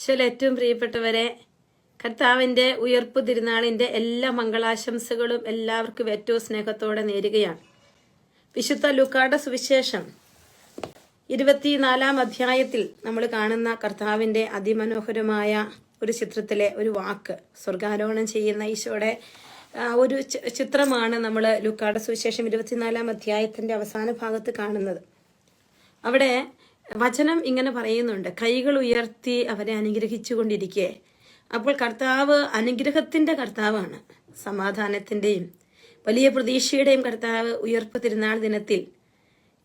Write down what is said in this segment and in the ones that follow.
ഈശോയിൽ ഏറ്റവും പ്രിയപ്പെട്ടവരെ, കർത്താവിൻ്റെ ഉയർപ്പ് തിരുനാളിൻ്റെ എല്ലാ മംഗളാശംസകളും എല്ലാവർക്കും ഏറ്റവും സ്നേഹത്തോടെ നേരുകയാണ്. വിശുദ്ധ ലൂക്കായുടെ സുവിശേഷം 24 അധ്യായത്തിൽ നമ്മൾ കാണുന്ന കർത്താവിൻ്റെ അതിമനോഹരമായ ഒരു ചിത്രത്തിലെ ഒരു വാക്ക്, സ്വർഗാരോഹണം ചെയ്യുന്ന ഈശോയുടെ ഒരു ചിത്രമാണ് നമ്മൾ ലൂക്കായുടെ സുവിശേഷം 24 അധ്യായത്തിൻ്റെ അവസാന ഭാഗത്ത് കാണുന്നത്. അവിടെ വചനം ഇങ്ങനെ പറയുന്നുണ്ട്, കൈകൾ ഉയർത്തി അവരെ അനുഗ്രഹിച്ചു കൊണ്ടിരിക്കെ. അപ്പോൾ കർത്താവ് അനുഗ്രഹത്തിൻ്റെ കർത്താവാണ്, സമാധാനത്തിൻ്റെയും വലിയ പ്രതീക്ഷയുടെയും കർത്താവ്. ഉയർപ്പ് തിരുനാൾ ദിനത്തിൽ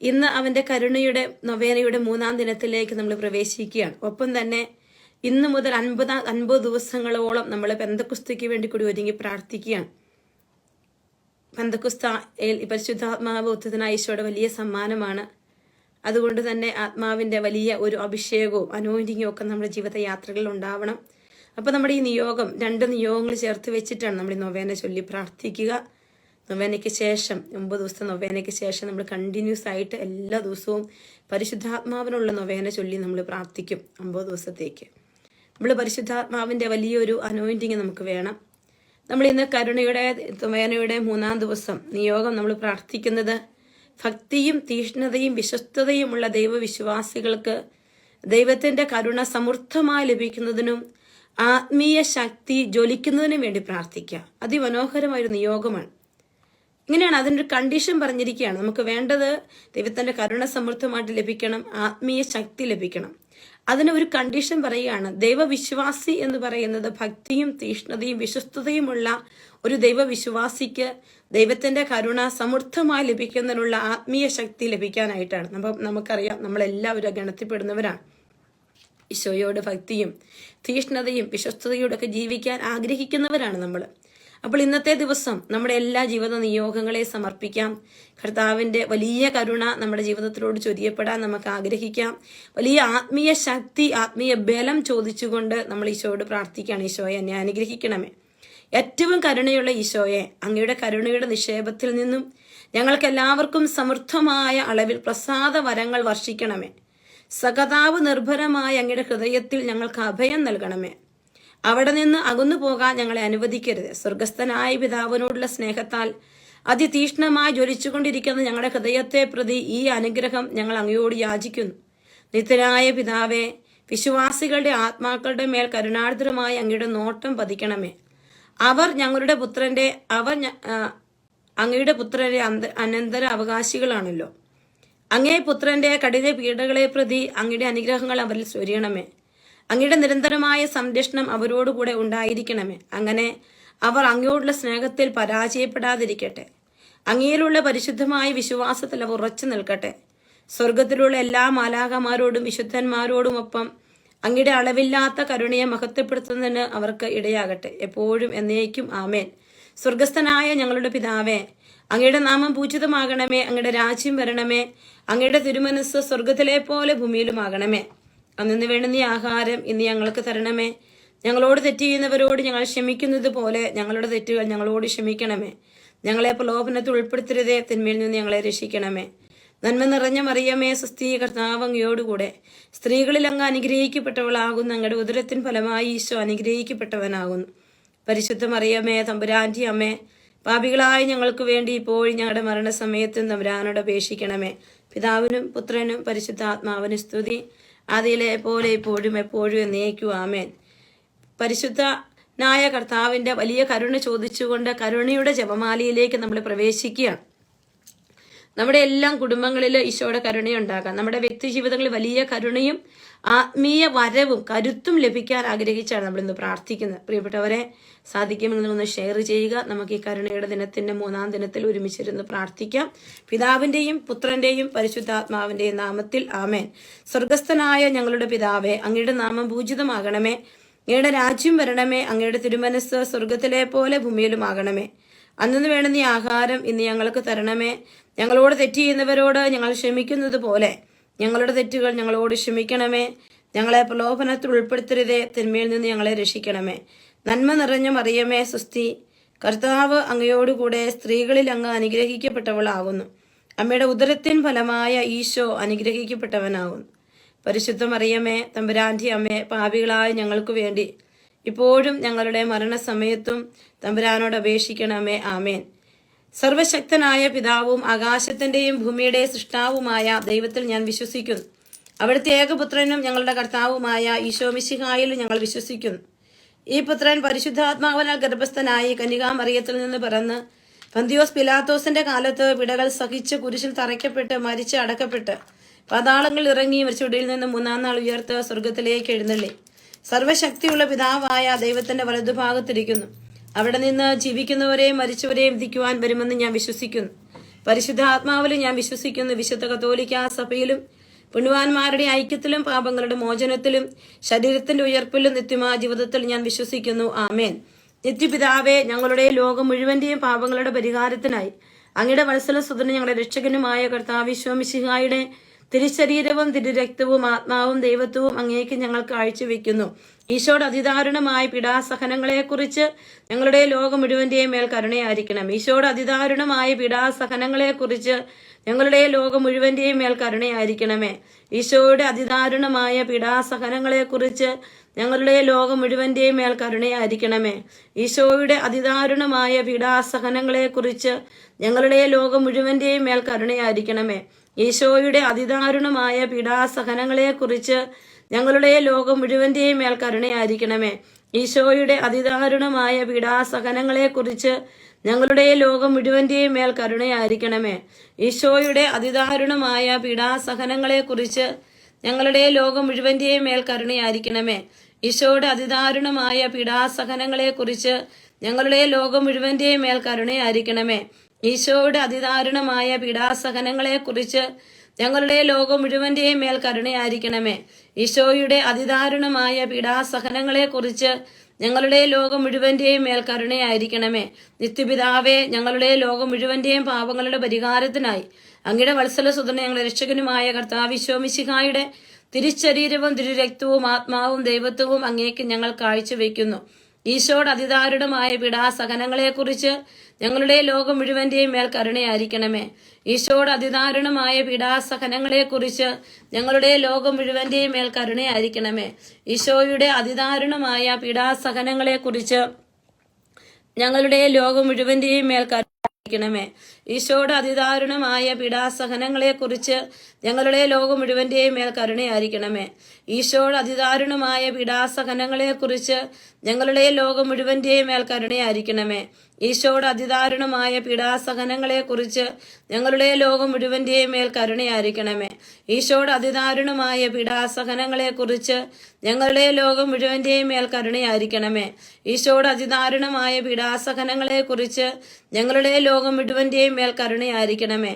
ഇന്ന് അവൻ്റെ കരുണയുടെ നൊവേനയുടെ 3-ാം ദിനത്തിലേക്ക് നമ്മൾ പ്രവേശിക്കുകയാണ്. ഒപ്പം തന്നെ ഇന്ന് മുതൽ 50 ദിവസങ്ങളോളം നമ്മൾ പെന്തക്കുസ്തയ്ക്ക് വേണ്ടി കൂടി ഒരുങ്ങി പ്രാർത്ഥിക്കുകയാണ്. പെന്തക്കുസ്ത പരിശുദ്ധാത്മാവ് ഉത്തരനായ ഈശോയുടെ വലിയ സമ്മാനമാണ്. അതുകൊണ്ട് തന്നെ ആത്മാവിൻ്റെ വലിയ ഒരു അഭിഷേകവും അനോയിന്റിങ്ങും ഒക്കെ നമ്മുടെ ജീവിതയാത്രകളിൽ ഉണ്ടാവണം. അപ്പോൾ നമ്മുടെ ഈ നിയോഗം 2 നിയോഗങ്ങൾ ചേർത്ത് വെച്ചിട്ടാണ് നമ്മൾ ഈ നൊവേന ചൊല്ലി പ്രാർത്ഥിക്കുക. നൊവേനയ്ക്ക് ശേഷം 9 ദിവസത്തെ നൊവേനയ്ക്ക് ശേഷം നമ്മൾ കണ്ടിന്യൂസ് ആയിട്ട് എല്ലാ ദിവസവും പരിശുദ്ധാത്മാവിനുള്ള നൊവേന ചൊല്ലി നമ്മൾ പ്രാർത്ഥിക്കും. 50 ദിവസത്തേക്ക് നമ്മൾ പരിശുദ്ധാത്മാവിൻ്റെ വലിയൊരു അനോയിന്റിങ് നമുക്ക് വേണം. നമ്മൾ ഇന്ന് കരുണയുടെ നൊവേനയുടെ 3-ാം ദിവസം നിയോഗം നമ്മൾ പ്രാർത്ഥിക്കുന്നത്, ഭക്തിയും തീഷ്ണതയും വിശ്വസ്തതയുമുള്ള ദൈവവിശ്വാസികൾക്ക് ദൈവത്തിൻ്റെ കരുണ സമൃദ്ധമായി ലഭിക്കുന്നതിനും ആത്മീയ ശക്തി ജ്വലിക്കുന്നതിനും വേണ്ടി പ്രാർത്ഥിക്കുക. അതിമനോഹരമായൊരു നിയോഗമാണ്. ഇങ്ങനെയാണ് അതിനൊരു കണ്ടീഷൻ പറഞ്ഞിരിക്കുകയാണ്. നമുക്ക് വേണ്ടത് ദൈവത്തിൻ്റെ കരുണ സമൃദ്ധമായിട്ട് ലഭിക്കണം, ആത്മീയ ശക്തി ലഭിക്കണം. അതിന് ഒരു കണ്ടീഷൻ പറയുകയാണ്. ദൈവവിശ്വാസി എന്ന് പറയുന്നത് ഭക്തിയും തീഷ്ണതയും വിശ്വസ്തതയുമുള്ള ഒരു ദൈവവിശ്വാസിക്ക് ദൈവത്തിൻ്റെ കരുണ സമൃദ്ധമായി ലഭിക്കുന്നതിനുള്ള ആത്മീയ ശക്തി ലഭിക്കാനായിട്ടാണ്. നമുക്കറിയാം, നമ്മളെല്ലാവരും ഗണത്തിൽപ്പെടുന്നവരാണ്. ഈശോയോട് ഭക്തിയും തീഷ്ണതയും വിശ്വസ്തതയോടൊക്കെ ഒക്കെ ജീവിക്കാൻ ആഗ്രഹിക്കുന്നവരാണ് നമ്മൾ. അപ്പോൾ ഇന്നത്തെ ദിവസം നമ്മുടെ എല്ലാ ജീവിത നിയോഗങ്ങളെ സമർപ്പിക്കാം. കർത്താവിൻ്റെ വലിയ കരുണ നമ്മുടെ ജീവിതത്തിലോട് ചൊരിയപ്പെടാൻ നമുക്ക് ആഗ്രഹിക്കാം. വലിയ ആത്മീയ ശക്തി, ആത്മീയ ബലം ചോദിച്ചുകൊണ്ട് നമ്മൾ ഈശോയോട് പ്രാർത്ഥിക്കുകയാണ്. ഈശോയെ, എന്നെ അനുഗ്രഹിക്കണമേ. ഏറ്റവും കരുണയുള്ള ഈശോയെ, അങ്ങയുടെ കരുണയുടെ നിക്ഷേപത്തിൽ നിന്നും ഞങ്ങൾക്ക് എല്ലാവർക്കും സമൃദ്ധമായ അളവിൽ പ്രസാദ വരങ്ങൾ വർഷിക്കണമേ. സകതാവ് നിർഭരമായ അങ്ങയുടെ ഹൃദയത്തിൽ ഞങ്ങൾക്ക് അഭയം നൽകണമേ. അവിടെ നിന്ന് അകന്നു പോകാൻ ഞങ്ങളെ അനുവദിക്കരുത്. സ്വർഗസ്ഥനായ പിതാവിനോടുള്ള സ്നേഹത്താൽ അതിതീഷ്ണമായി ജ്വലിച്ചുകൊണ്ടിരിക്കുന്ന ഞങ്ങളുടെ ഹൃദയത്തെ പ്രതി ഈ അനുഗ്രഹം ഞങ്ങൾ അങ്ങയോട് യാചിക്കുന്നു. നിത്യനായ പിതാവേ, വിശ്വാസികളുടെ ആത്മാക്കളുടെ മേൽ കരുണാർദ്രമായി അങ്ങയുടെ നോട്ടം പതിക്കണമേ. അവർ അങ്ങയുടെ പുത്രന്റെ അനന്തര അവകാശികളാണല്ലോ. അങ്ങേ പുത്രന്റെ കഠിന പീഡകളെ പ്രതി അങ്ങയുടെ അനുഗ്രഹങ്ങൾ അവരിൽ ചൊരിയണമേ. അങ്ങയുടെ നിരന്തരമായ സംരക്ഷണം അവരോടുകൂടെ ഉണ്ടായിരിക്കണമേ. അങ്ങനെ അവർ അങ്ങയോടുള്ള സ്നേഹത്തിൽ പരാജയപ്പെടാതിരിക്കട്ടെ. അങ്ങയിലുള്ള പരിശുദ്ധമായ വിശ്വാസത്തിൽ അവർ ഉറച്ചു നിൽക്കട്ടെ. സ്വർഗത്തിലുള്ള എല്ലാ മാലാഖമാരോടും വിശുദ്ധന്മാരോടുമൊപ്പം അങ്ങയുടെ അളവില്ലാത്ത കരുണയെ മഹത്വപ്പെടുത്തുന്നതിന് അവർക്ക് ഇടയാകട്ടെ, എപ്പോഴും എന്നേക്കും. ആമേൻ. സ്വർഗസ്ഥനായ ഞങ്ങളുടെ പിതാവേ, അങ്ങയുടെ നാമം പൂജിതമാകണമേ. അങ്ങയുടെ രാജ്യം വരണമേ. അങ്ങയുടെ തിരുമനസ് സ്വർഗത്തിലെ പോലെ ഭൂമിയിലുമാകണമേ. അന്നു വേണ്ടുന്ന ആഹാരം ഇന്ന് ഞങ്ങൾക്ക് തരണമേ. ഞങ്ങളോട് തെറ്റ് ചെയ്യുന്നവരോട് ഞങ്ങൾ ക്ഷമിക്കുന്നത് പോലെ ഞങ്ങളുടെ തെറ്റുകൾ ഞങ്ങളോട് ക്ഷമിക്കണമേ. ഞങ്ങളെ പ്രലോഭനത്തിൽ ഉൾപ്പെടുത്തരുതേ, തിന്മയിൽ നിന്ന് ഞങ്ങളെ രക്ഷിക്കണമേ. നന്മ നിറഞ്ഞ മറിയമേ, സ്വസ്തി, കർത്താവ് അങ്ങയോടുകൂടെ സ്ത്രീകളിൽ അങ്ങ് അനുഗ്രഹിക്കപ്പെട്ടവളാകുന്നു. അങ്ങയുടെ ഉദരത്തിൻ ഫലമായി ഈശോ അനുഗ്രഹിക്കപ്പെട്ടവനാകുന്നു. പരിശുദ്ധ മറിയമേ, തമ്പുരാന്റെ അമ്മേ, പാപികളായ ഞങ്ങൾക്ക് വേണ്ടി ഇപ്പോഴും ഞങ്ങളുടെ മരണസമയത്തും തമ്പുരാനോട് അപേക്ഷിക്കണമേ. പിതാവിനും പുത്രനും പരിശുദ്ധാത്മാവിനും സ്തുതി, ആദിയിലെ പോലെ ഇപ്പോഴും എപ്പോഴും എന്നേക്കും. ആമേൻ. പരിശുദ്ധനായ കർത്താവിൻ്റെ വലിയ കരുണ ചോദിച്ചുകൊണ്ട് കരുണയുടെ ജപമാലയിലേക്ക് നമ്മൾ പ്രവേശിക്കുകയാണ്. നമ്മുടെ എല്ലാം കുടുംബങ്ങളിൽ ഈശോയുടെ കരുണയുണ്ടാകാം. നമ്മുടെ വ്യക്തി ജീവിതങ്ങളിൽ വലിയ കരുണയും ആത്മീയ വരവും കരുത്തും ലഭിക്കാൻ ആഗ്രഹിച്ചാണ് നമ്മളിന്ന് പ്രാർത്ഥിക്കുന്നത്. പ്രിയപ്പെട്ടവരെ, സാധിക്കുമെങ്കിൽ ഒന്ന് ഷെയർ ചെയ്യുക. നമുക്ക് ഈ കരുണയുടെ ദിനത്തിന്റെ 3-ാം ദിനത്തിൽ ഒരുമിച്ചിരുന്ന് പ്രാർത്ഥിക്കാം. പിതാവിന്റെയും പുത്രന്റെയും പരിശുദ്ധാത്മാവിന്റെയും നാമത്തിൽ. ആമേൻ. സ്വർഗസ്ഥനായ ഞങ്ങളുടെ പിതാവേ, അങ്ങയുടെ നാമം പൂജിതമാകണമേ. അങ്ങയുടെ രാജ്യം വരണമേ. അങ്ങയുടെ തിരുമനസ് സ്വർഗത്തിലെ പോലെ ഭൂമിയിലുമാകണമേ. അന്നു വേണ്ടുന്ന ആഹാരം ഇന്ന് ഞങ്ങൾക്ക് തരണമേ. ഞങ്ങളോട് തെറ്റ് ചെയ്യുന്നവരോട് ഞങ്ങൾ ക്ഷമിക്കുന്നത് പോലെ ഞങ്ങളുടെ തെറ്റുകൾ ഞങ്ങളോട് ക്ഷമിക്കണമേ. ഞങ്ങളെ പ്രലോഭനത്തിൽ ഉൾപ്പെടുത്തരുതേ, തിന്മയിൽ നിന്ന് ഞങ്ങളെ രക്ഷിക്കണമേ. നന്മ നിറഞ്ഞ മറിയമേ, സ്വസ്തി, കർത്താവ് അങ്ങയോടുകൂടെ സ്ത്രീകളിൽ അങ്ങ് അനുഗ്രഹിക്കപ്പെട്ടവളാകുന്നു. അമ്മയുടെ ഉദരത്തിൻ ഫലമായ ഈശോ അനുഗ്രഹിക്കപ്പെട്ടവനാകുന്നു. പരിശുദ്ധ മറിയമേ, തമ്പുരാന്റെ അമ്മേ, പാപികളായ ഞങ്ങൾക്ക് വേണ്ടി ഇപ്പോഴും ഞങ്ങളുടെ മരണസമയത്തും തമ്പുരാനോട് അപേക്ഷിക്കണമേ. ആമേൻ. സർവശക്തനായ പിതാവും ആകാശത്തിന്റെയും ഭൂമിയുടെ സൃഷ്ടാവുമായ ദൈവത്തിൽ ഞാൻ വിശ്വസിക്കുന്നു. അവിടുത്തെ ഏകപുത്രനും ഞങ്ങളുടെ കർത്താവുമായ ഈശോ മിശിഹായിൽ ഞങ്ങൾ വിശ്വസിക്കുന്നു. ഈ പുത്രൻ പരിശുദ്ധാത്മാവിനാൽ ഗർഭസ്ഥനായി കന്യകാമറിയത്തിൽ നിന്ന് പിറന്ന് പന്തിയോസ് പിലാത്തോസിന്റെ കാലത്ത് പിടകൾ സഹിച്ച് കുരിശിൽ തറയ്ക്കപ്പെട്ട് മരിച്ച് അടക്കപ്പെട്ട് പാതാളങ്ങളിൽ ഇറങ്ങി മരിച്ചുടിയിൽ നിന്ന് 3-ാം നാൾ ഉയർത്ത് സ്വർഗത്തിലേക്ക് എഴുന്നള്ളി സർവശക്തിയുള്ള പിതാവായ ദൈവത്തിന്റെ വലതുഭാഗത്തിരിക്കുന്നു. അവിടെ നിന്ന് ജീവിക്കുന്നവരെയും മരിച്ചവരെയും വിധിക്കുവാൻ വരുമെന്ന് ഞാൻ വിശ്വസിക്കുന്നു. പരിശുദ്ധാത്മാവിലും ഞാൻ വിശ്വസിക്കുന്നു. വിശുദ്ധ കത്തോലിക്കാ സഭയിലും പുണ്യവാന്മാരുടെ ഐക്യത്തിലും പാപങ്ങളുടെ മോചനത്തിലും ശരീരത്തിന്റെ ഉയർപ്പിലും നിത്യമായ ജീവിതത്തിൽ ഞാൻ വിശ്വസിക്കുന്നു. ആമേൻ. നിത്യപിതാവേ, ഞങ്ങളുടെ ലോകം മുഴുവന്റെയും പാപങ്ങളുടെ പരിഹാരത്തിനായി അങ്ങയുടെ വത്സലസുതനും ഞങ്ങളുടെ രക്ഷകനുമായ കർത്താവ് ഈശോ മിശിഹായുടെ തിരുശരീരവും തിരുരക്തവും ആത്മാവും ദൈവത്വവും അങ്ങേക്ക് ഞങ്ങൾ കാഴ്ചവെക്കുന്നു. ഈശോയുടെ അതിദാരുണമായ പീഡാസഹനങ്ങളെക്കുറിച്ച് ഞങ്ങളുടെ ലോകം മുഴുവന്റെയും മേൽ കരുണയായിരിക്കണം. ഈശോയുടെ അതിദാരുണമായ പീഡാസഹനങ്ങളെക്കുറിച്ച് ഞങ്ങളുടെ ലോകം മുഴുവന്റെയും മേൽ കരുണയായിരിക്കണമേ. ഈശോയുടെ അതിദാരുണമായ പീഡാസഹനങ്ങളെക്കുറിച്ച് ഞങ്ങളുടെ ലോകം മുഴുവന്റെയും മേൽ കരുണയായിരിക്കണമേ. ഈശോയുടെ അതിദാരുണമായ പീഡാസഹനങ്ങളെക്കുറിച്ച് ഞങ്ങളുടെ ലോകം മുഴുവന്റെയും മേൽ കരുണയായിരിക്കണമേ. ഈശോയുടെ അതിദാരുണമായ പീഡാസഹനങ്ങളെക്കുറിച്ച് ഞങ്ങളുടെ ലോകം മുഴുവന്റെയും മേൽ കരുണയായിരിക്കണമേ. ഈശോയുടെ അതിദാരുണമായ പീഡാസഹനങ്ങളെക്കുറിച്ച് ഞങ്ങളുടെ ലോകം മുഴുവന്റെയും മേൽ കരുണയായിരിക്കണമേ. ഈശോയുടെ അതിദാരുണമായ പീഡാസഹനങ്ങളെക്കുറിച്ച് ഞങ്ങളുടെ ലോകം മുഴുവന്റെയും മേൽ കരുണയായിരിക്കണമേ. ഈശോയുടെ അതിദാരുണമായ പീഡാസഹനങ്ങളെക്കുറിച്ച് ഞങ്ങളുടെ ലോകം മുഴുവന്റെയും മേൽ കരുണയായിരിക്കണമേ. ഈശോയുടെ അതിദാരുണമായ പീഡാസഹനങ്ങളെക്കുറിച്ച് ഞങ്ങളുടെ ലോകം മുഴുവന്റെയും മേൽ കരുണയായിരിക്കണമേ. ഈശോയുടെ അതിദാരുണമായ പീഡാസഹനങ്ങളെക്കുറിച്ച് ഞങ്ങളുടെ ലോകം മുഴുവന്റെയും മേൽ കരുണയായിരിക്കണമേ. നിത്യപിതാവേ, ഞങ്ങളുടെ ലോകം മുഴുവന്റെയും പാപങ്ങളുടെ പരിഹാരത്തിനായി അങ്ങയുടെ വത്സലസുതനും ഞങ്ങളുടെ രക്ഷകനുമായ കർത്താവ് ഈശോ മിശിഹായുടെ തിരുശരീരവും തിരുരക്തവും ആത്മാവും ദൈവത്വവും അങ്ങേക്ക് ഞങ്ങൾ കാഴ്ചവെക്കുന്നു. ഈശോയുടെ അതിദാരുണമായ പീഡാസഹനങ്ങളെക്കുറിച്ച് ഞങ്ങളുടെ ലോകം മുഴുവന്റെയും മേൽ കരുണയായിരിക്കണമേ. ഈശോയുടെ അതിദാരുണമായ പീഡാസഹനങ്ങളെക്കുറിച്ച് ഞങ്ങളുടെ ലോകം മുഴുവന്റെയും മേൽ കരുണയായിരിക്കണമേ. ഈശോയുടെ അതിദാരുണമായ പീഡാസഹനങ്ങളെക്കുറിച്ച് ഞങ്ങളുടെ ലോകം മുഴുവന്റെയും മേൽ കരുണയായിരിക്കണമേ. ഈശോയുടെ അതിദാരുണമായ പീഡാസഹനങ്ങളെക്കുറിച്ച് ഞങ്ങളുടെ ലോകം മുഴുവന്റെയും മേൽ കരുണയായിരിക്കണമേ. ഈശോയുടെ അതിദാരുണമായ പീഡാസഹനങ്ങളെക്കുറിച്ച് ഞങ്ങളുടെ ലോകം മുഴുവന്റെയും മേൽ കരുണയായിരിക്കണമേ. ഈശോയുടെ അതിദാരുണമായ പീഡാസഹനങ്ങളെക്കുറിച്ച് ഞങ്ങളുടെ ലോകം മുഴുവന്റെയും മേൽ കരുണയായിരിക്കണമേ. ഈശോയുടെ അതിദാരുണമായ പീഡാസഹനങ്ങളെക്കുറിച്ച് ഞങ്ങളുടെ ലോകം മുഴുവന്റെയും മേൽ കരുണയായിരിക്കണമേ. ഈശോയുടെ അതിദാരുണമായ പീഡാസഹനങ്ങളെക്കുറിച്ച് ഞങ്ങളുടെ ലോകം മുഴുവന്റെയും മേൽ കരുണയായിരിക്കണമേ.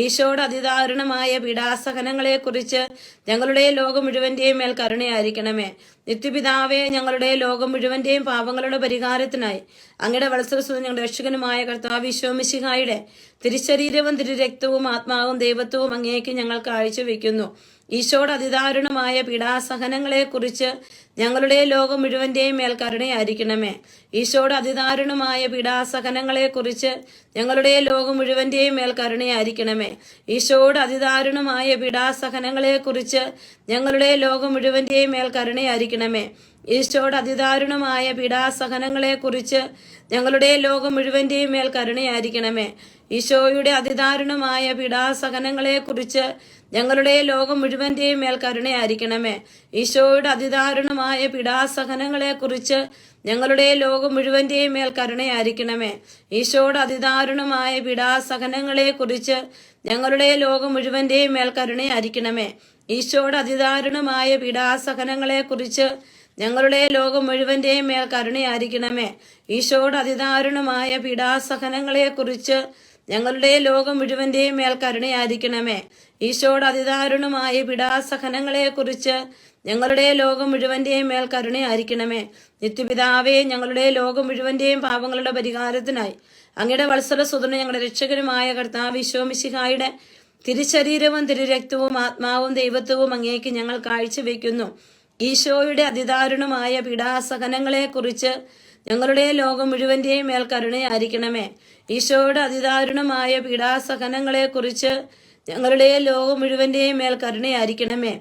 ഈശോയുടെ അതിദാരുണമായ പീഡാസഹനങ്ങളെക്കുറിച്ച് ഞങ്ങളുടെ ലോകം മുഴുവന്റെയും മേൽ കരുണയായിരിക്കണമേ. നിത്യപിതാവേ, ഞങ്ങളുടെ ലോകം മുഴുവന്റെയും പാപങ്ങളുടെ പരിഹാരത്തിനായി അങ്ങയുടെ വത്സലസുതനും ഞങ്ങളുടെ രക്ഷകനുമായ കർത്താവ് ഈശോ മിശിഹായുടെ തിരുശരീരവും തിരുരക്തവും ആത്മാവും ദൈവത്വവും അങ്ങേക്ക് ഞങ്ങൾ കാഴ്ചവെക്കുന്നു. ഈശോയുടെ അതിദാരുണമായ പീഡാസഹനങ്ങളെക്കുറിച്ച് ഞങ്ങളുടെ ലോകം മുഴുവന്റെയും മേൽ കരുണയായിരിക്കണമേ. ഈശോയുടെ അതിദാരുണമായ പീഡാസഹനങ്ങളെക്കുറിച്ച് ഞങ്ങളുടെ ലോകം മുഴുവന്റെയും മേൽ കരുണയായിരിക്കണമേ. ഈശോയുടെ അതിദാരുണമായ പീഡാസഹനങ്ങളെക്കുറിച്ച് ഞങ്ങളുടെ ലോകം മുഴുവന്റെയും മേൽ കരുണയായിരിക്കണമേ. ഈശോയുടെ അതിദാരുണമായ പീഡാസഹനങ്ങളെക്കുറിച്ച് ഞങ്ങളുടെ ലോകം മുഴുവന്റെയും മേൽ കരുണയായിരിക്കണമേ. ഈശോയുടെ അതിദാരുണമായ പീഡാസഹനങ്ങളെക്കുറിച്ച് ഞങ്ങളുടെ ലോകം മുഴുവന്റെയും മേൽ കരുണയായിരിക്കണമേ. ഈശോയുടെ അതിദാരുണമായ പീഡാസഹനങ്ങളെക്കുറിച്ച് ഞങ്ങളുടെ ലോകം മുഴുവന്റെയും മേൽ കരുണയായിരിക്കണമേ. ഈശോയുടെ അതിദാരുണമായ പീഡാസഹനങ്ങളെക്കുറിച്ച് ഞങ്ങളുടെ ലോകം മുഴുവന്റെയും മേൽ കരുണയായിരിക്കണമേ. ഈശോയുടെ അതിദാരുണമായ പീഡാസഹനങ്ങളെക്കുറിച്ച് ഞങ്ങളുടെ ലോകം മുഴുവന്റെയും മേൽ കരുണയായിരിക്കണമേ. ഈശോയുടെ അതിദാരുണമായ പീഡാസഹനങ്ങളെക്കുറിച്ച് ഞങ്ങളുടെ ലോകം മുഴുവന്റെയും മേൽ കരുണയായിരിക്കണമേ. ഈശോയുടെ അതിദാരുണമായ പീഡാസഹനങ്ങളെക്കുറിച്ച് ഞങ്ങളുടെ ലോകം മുഴുവന്റെയും മേൽ കരുണയായിരിക്കണമേ. നിത്യപിതാവേ, ഞങ്ങളുടെ ലോകം മുഴുവന്റെയും പാപങ്ങളുടെ പരിഹാരത്തിനായി അങ്ങയുടെ വത്സലസുതനും ഞങ്ങളുടെ രക്ഷകനുമായ കർത്താവ് ഈശോ മിശിഹായുടെ തിരുശരീരവും തിരുരക്തവും ആത്മാവും ദൈവത്വവും അങ്ങേക്ക് ഞങ്ങൾ കാഴ്ചവെക്കുന്നു. ഈശോയുടെ അതിദാരുണമായ പീഡാസഹനങ്ങളെക്കുറിച്ച് ഞങ്ങളുടെ ലോകം മുഴുവന്റെയും മേൽ കരുണയായിരിക്കണമേ. ഈശോയുടെ അതിദാരുണമായ പീഡാസഹനങ്ങളെക്കുറിച്ച് ഞങ്ങളുടെ ലോകം മുഴുവന്റെയും മേൽ കരുണയായിരിക്കണമേ.